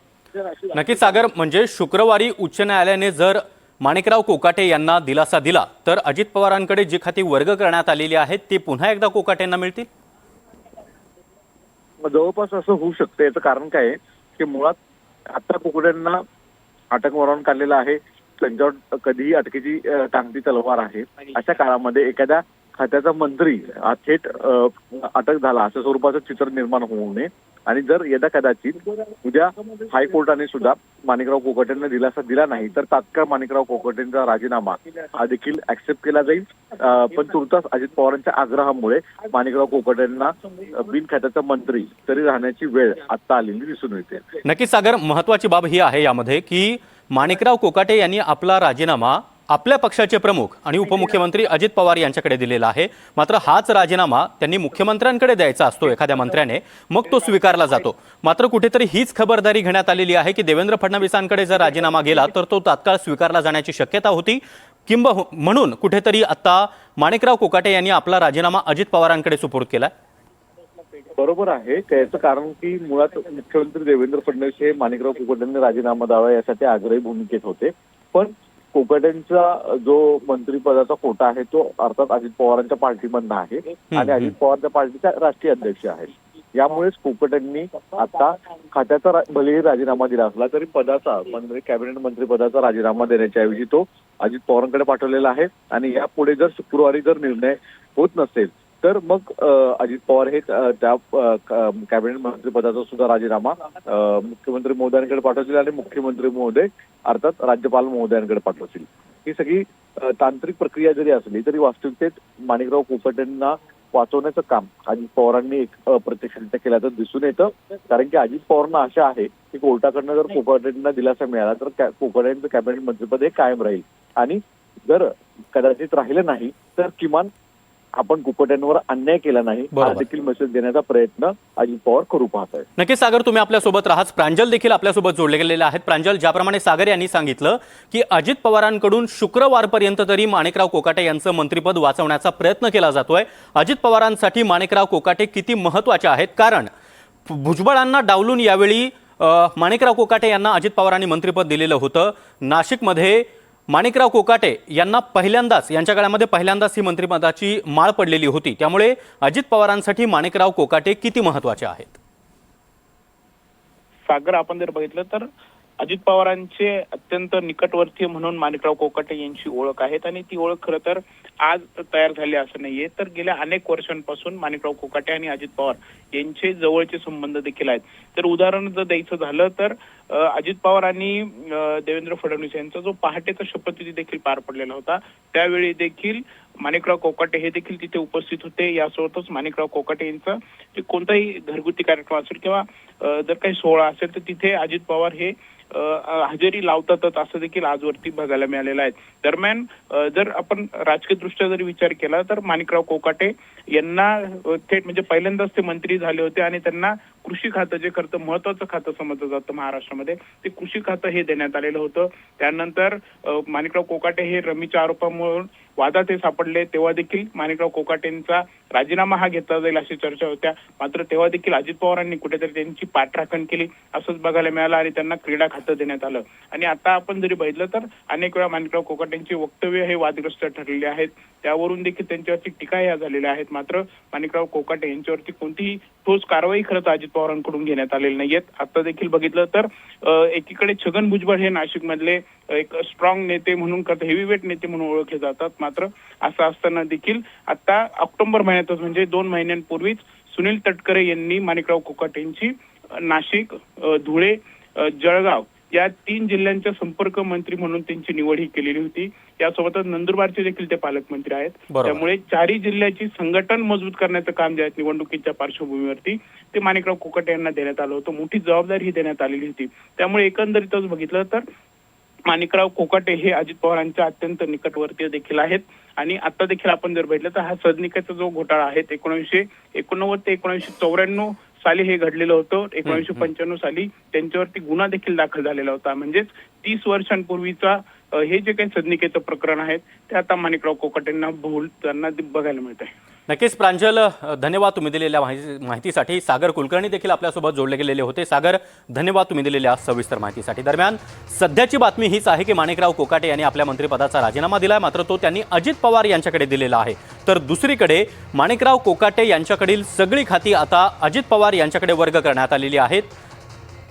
नक्कीच सागर, म्हणजे शुक्रवारी उच्च न्यायालयाने जर माणिकराव कोकाटे यांना दिलासा दिला तर अजित पवारांकडे जी खाती वर्ग करण्यात आलेली आहेत ती पुन्हा एकदा कोकाटेंना मिळतील. जवळपास असं होऊ शकतं. याचं कारण काय आहे की मुळात आता कोकाटेंना अटक वॉरंट काढलेलं आहे, त्यांच्यावर कधीही अटकेची टांगती तलवार आहे. अशा काळामध्ये एखाद्या खात्याचा मंत्री थेट अटक झाला असं स्वरूपाचं चित्र निर्माण होऊ नये आणि जर यदा कदाचित उद्या हायकोर्टाने सुद्धा माणिकराव कोकाटेंना दिलासा दिला नाही तर तात्काळ माणिकराव कोकाटेंचा राजीनामा हा देखील ऍक्सेप्ट केला जाईल. पण तुर्तास अजित पवारांच्या आग्रहामुळे माणिकराव कोकाटेंना बिनखात्याचा मंत्री तरी राहण्याची वेळ आता आलेली दिसून येते. नक्कीच सागर, महत्वाची बाब ही आहे यामध्ये की माणिकराव कोकाटे यांनी आपला राजीनामा आपल्या पक्षाचे प्रमुख आणि उपमुख्यमंत्री अजित पवार यांच्याकडे दिलेला आहे। मात्र हाच राजीनामा त्यांनी मुख्यमंत्र्यांकडे द्यायचा असतो एखाद्या मंत्र्याने, मग तो स्वीकारला जातो। मात्र कुठेतरी हीच खबरदारी घेण्यात आलेली आहे की देवेंद्र फडणवीसांकडे जर राजीनामा गेला तर तो तात्काळ स्वीकारला जाण्याची शक्यता होती। म्हणून कुठेतरी आता माणिकराव कोकाटे यांनी आपला राजीनामा अजित पवारांकडे सुपूर्द केला। बरोबर आहे, त्याचं कारण की मुळात मुख्यमंत्री देवेंद्र फडणवीस हे माणिकराव कोकाटेंनी राजीनामा द्यावा यासाठी आग्रही भूमिकेत होते, पण कोकाटेंचा जो मंत्रिपदाचा कोटा आहे तो अर्थात अजित पवारांच्या पार्टीमधनं आहे आणि अजित पवार त्या पार्टीच्या राष्ट्रीय अध्यक्ष आहेत। यामुळेच कोकाटेंनी आता खात्याचा भलेही राजीनामा दिला असला तरी पदाचा कॅबिनेट मंत्रिपदाचा राजीनामा देण्याच्या ऐवजी तो अजित पवारांकडे पाठवलेला आहे आणि यापुढे जर शुक्रवारी जर निर्णय होत नसेल तर मग अजित पवार हे त्या कॅबिनेट मंत्रिपदाचा सुद्धा राजीनामा मुख्यमंत्री महोदयांकडे पाठवतील आणि मुख्यमंत्री महोदय अर्थात राज्यपाल महोदयांकडे पाठवतील। ही सगळी तांत्रिक प्रक्रिया जरी असली तरी वास्तविकतेत माणिकराव कोकाटेंना वाचवण्याचं काम अजित पवारांनी एक अप्रत्यक्षरित्या केल्याचं दिसून येतं, कारण की अजित पवारांना आशा आहे की कोर्टाकडनं जर कोकाटेंना दिलासा मिळाला तर कोकाटेंचं कॅबिनेट मंत्रिपद हे कायम राहील आणि जर कदाचित राहिलं नाही तर किमान आपण कोकाटेंवर अन्याय केला नाही हा देखील मेसेज देण्याचा प्रयत्न अजित पवार करू पाहत आहेत। नक्कीच सागर, तुम्ही आपल्यासोबत राहाच। प्रांजल देखील आपल्यासोबत जोडले गेलेले आहेत। प्रांजल, ज्याप्रमाणे सागर यांनी सांगितलं की अजित पवारांकडून शुक्रवारपर्यंत तरी माणिकराव कोकाटे यांचं मंत्रिपद वाचवण्याचा प्रयत्न केला जातोय। अजित पवारांसाठी माणिकराव कोकाटे किती महत्त्वाचे आहेत? कारण भुजबळांना डावलून यावेळी माणिकराव कोकाटे यांना अजित पवारांनी मंत्रिपद दिलेलं होतं। नाशिकमध्ये माणिकराव कोकाटे यांना यांच्या काळामध्ये पहिल्यांदाच ही मंत्रिपदाची माळ पडलेली होती। त्यामुळे अजित पवारांसाठी माणिकराव कोकाटे किती महत्त्वाचे आहेत? सागर, आपण जर बघितलं तर अजित पवारांचे अत्यंत निकटवर्तीय म्हणून माणिकराव कोकाटे यांची ओळख आहे आणि ती ओळख खरं तर आज तयार झाली असं नाहीये, तर गेल्या अनेक वर्षांपासून माणिकराव कोकाटे आणि अजित पवार यांचे जवळचे संबंध देखील आहेत। तर उदाहरण जर द्यायचं झालं तर अजित पवार आणि देवेंद्र फडणवीस यांचा जो पहाटेचा शपथविधी देखील पार पडलेला होता त्यावेळी देखील माणिकराव कोकाटे हे देखील तिथे उपस्थित होते। यासोबतच माणिकराव कोकाटे यांचा कोणताही घरगुती कार्यक्रम असेल किंवा जर काही सोहळा असेल तर तिथे अजित पवार हे हजेरी लावतातच असं देखील आजवरती बघायला मिळालेलं आहे। दरम्यान जर आपण राजकीय दृष्ट्या जर विचार केला तर माणिकराव कोकाटे यांना थेट म्हणजे पहिल्यांदाच ते मंत्री झाले होते आणि त्यांना कृषी खातं जे खरं महत्वाचं खातं समजलं जातं महाराष्ट्रामध्ये ते कृषी खातं हे देण्यात आलेलं होतं। त्यानंतर माणिकराव कोकाटे हे रमीच्या आरोपामुळे वादात हे सापडले तेव्हा देखील माणिकराव कोकाटेंचा राजीनामा हा घेतला जाईल अशी चर्चा होत्या, मात्र तेव्हा देखील अजित पवारांनी कुठेतरी त्यांची पाठराखण केली असंच बघायला मिळालं आणि त्यांना क्रीडा खातं देण्यात आलं। आणि आता आपण जरी बघितलं तर अनेक वेळा माणिकराव कोकाटेंची वक्तव्य हे वादग्रस्त ठरलेले आहेत, त्यावरून देखील त्यांच्यावरती टीका ह्या झालेल्या आहेत। मात्र माणिकराव कोकाटे यांच्यावरती कोणतीही ठोस कारवाई खरं तर अजित पवारांकडून घेण्यात आलेली नाहीयेत। आता देखील बघितलं तर एकीकडे छगन भुजबळ हे नाशिकमधले एक स्ट्रॉंग नेते म्हणून हेवीवेट नेते म्हणून ओळखले जातात, मात्र असं असताना देखील आता ऑक्टोबर महिन्यातच म्हणजे 2 महिन्यांपूर्वीच सुनील तटकरे यांनी माणिकराव कोकाटे यांची नाशिक, धुळे, जळगाव या 3 जिल्ह्यांच्या संपर्क मंत्री म्हणून त्यांची निवड ही केलेली होती। यासोबतच नंदुरबारचे देखील ते पालकमंत्री आहेत। त्यामुळे 4ही जिल्ह्याची संघटन मजबूत करण्याचं काम जे आहे निवडणुकीच्या पार्श्वभूमीवरती ते माणिकराव कोकाटे यांना देण्यात आलं होतं। मोठी जबाबदारी ही देण्यात आलेली होती। त्यामुळे एकंदरीतच बघितलं तर माणिकराव कोकाटे हे अजित पवारांच्या अत्यंत निकटवर्तीय देखील आहेत आणि आता देखील आपण जर बघितलं तर हा सदनिकेचा जो घोटाळा आहे 1989 ते 1994 साली हे घडलेलं होतं। 1995 साली त्यांच्यावरती गुन्हा देखील दाखल झालेला होता, म्हणजेच 30 वर्षांपूर्वीचा हे जे काही सदनिकेचं प्रकरण आहे ते आता माणिकराव कोकाटेंना त्यांना बघायला मिळत आहे। नक्कीच प्रांजल, धन्यवाद तुम्ही दिलेल्या माहितीसाठी। सागर कुलकर्णी देखील आपल्यासोबत जोडले गेलेले होते। सागर, धन्यवाद तुम्ही दिलेल्या सविस्तर माहितीसाठी। दरम्यान सध्याची बातमी हीच आहे की माणिकराव कोकाटे यांनी आपल्या मंत्रिपदाचा राजीनामा दिलाय, मात्र तो त्यांनी अजित पवार यांच्याकडे दिलेला आहे। तर दुसरीकडे माणिकराव कोकाटे यांच्याकडील सगळी खाती आता अजित पवार यांच्याकडे वर्ग करण्यात आलेली आहेत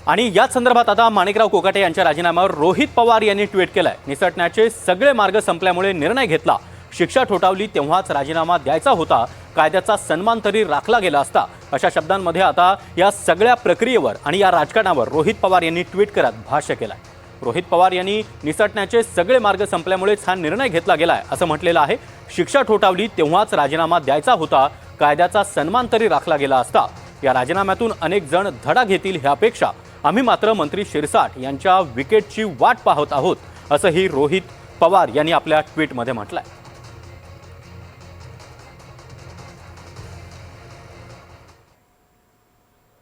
आणि याच संदर्भात आता माणिकराव कोकाटे यांच्या राजीनाम्यावर रोहित पवार यांनी ट्विट केलंय। निसटण्याचे सगळे मार्ग संपल्यामुळे निर्णय घेतला, शिक्षा ठोठावली तेव्हाच राजीनामा द्यायचा होता, कायद्याचा सन्मान तरी राखला गेला असता, अशा शब्दांमध्ये आता या सगळ्या प्रक्रियेवर आणि या राजकारणावर रोहित पवार यांनी ट्विट करत भाष्य केलंय। रोहित पवार यांनी निसटण्याचे सगळे मार्ग संपल्यामुळेच हा निर्णय घेतला गेलाय असं म्हटलेलं आहे। शिक्षा ठोठावली तेव्हाच राजीनामा द्यायचा होता, कायद्याचा सन्मान तरी राखला गेला असता। या राजीनाम्यातून अनेक जण धडा घेतील ह्यापेक्षा आम्ही मात्र मंत्री शिरसाट यांच्या विकेटची वाट पाहत आहोत असंही रोहित पवार यांनी आपल्या ट्विटमध्ये म्हटलंय.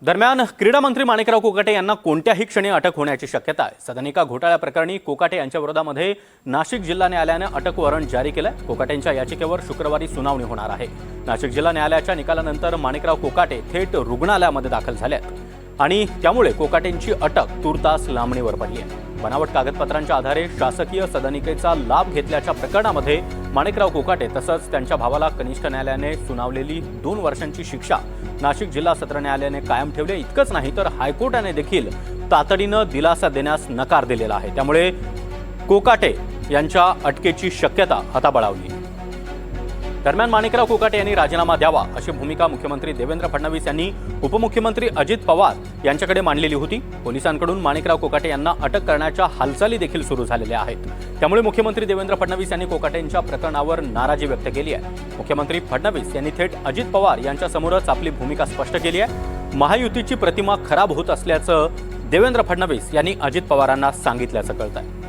दरम्यान क्रीडा मंत्री माणिकराव कोकाटे यांना कोणत्याही क्षणी अटक होण्याची शक्यता आहे. सदनिका घोटाळ्या प्रकरणी कोकाटे यांच्या विरोधामध्ये नाशिक जिल्हा न्यायालयाने अटक वॉरंट जारी केलंय. कोकाटेंच्या याचिकेवर शुक्रवारी सुनावणी होणार आहे. नाशिक जिल्हा न्यायालयाच्या निकालानंतर माणिकराव कोकाटे थेट रुग्णालयामध्ये दाखल झाले आहेत आणि त्यामुळे कोकाटेंची अटक तूर्तास लांबणीवर पडली आहे. बनावट कागदपत्रांच्या आधारे शासकीय सदनिकेचा लाभ घेतल्याच्या प्रकरणामध्ये माणिकराव कोकाटे तसंच त्यांच्या भावाला कनिष्ठ न्यायालयाने सुनावलेली 2 वर्षांची शिक्षा नाशिक जिल्हा सत्र न्यायालयाने कायम ठेवली. इतकंच नाही तर हायकोर्टाने देखील तातडीनं दिलासा देण्यास नकार दिलेला आहे. त्यामुळे कोकाटे यांच्या अटकेची शक्यता आता बळावली. दरम्यान माणिकराव कोकाटे यांनी राजीनामा द्यावा अशी भूमिका मुख्यमंत्री देवेंद्र फडणवीस यांनी उपमुख्यमंत्री अजित पवार यांच्याकडे मांडलेली होती. पोलिसांकडून माणिकराव कोकाटे यांना अटक करण्याच्या हालचाली देखील सुरू झालेल्या आहेत. त्यामुळे मुख्यमंत्री देवेंद्र फडणवीस यांनी कोकाटेंच्या प्रकरणावर नाराजी व्यक्त केली आहे. मुख्यमंत्री फडणवीस यांनी थेट अजित पवार यांच्यासमोरच आपली भूमिका स्पष्ट केली आहे. महायुतीची प्रतिमा खराब होत असल्याचं देवेंद्र फडणवीस यांनी अजित पवारांना सांगितल्याचं कळतंय.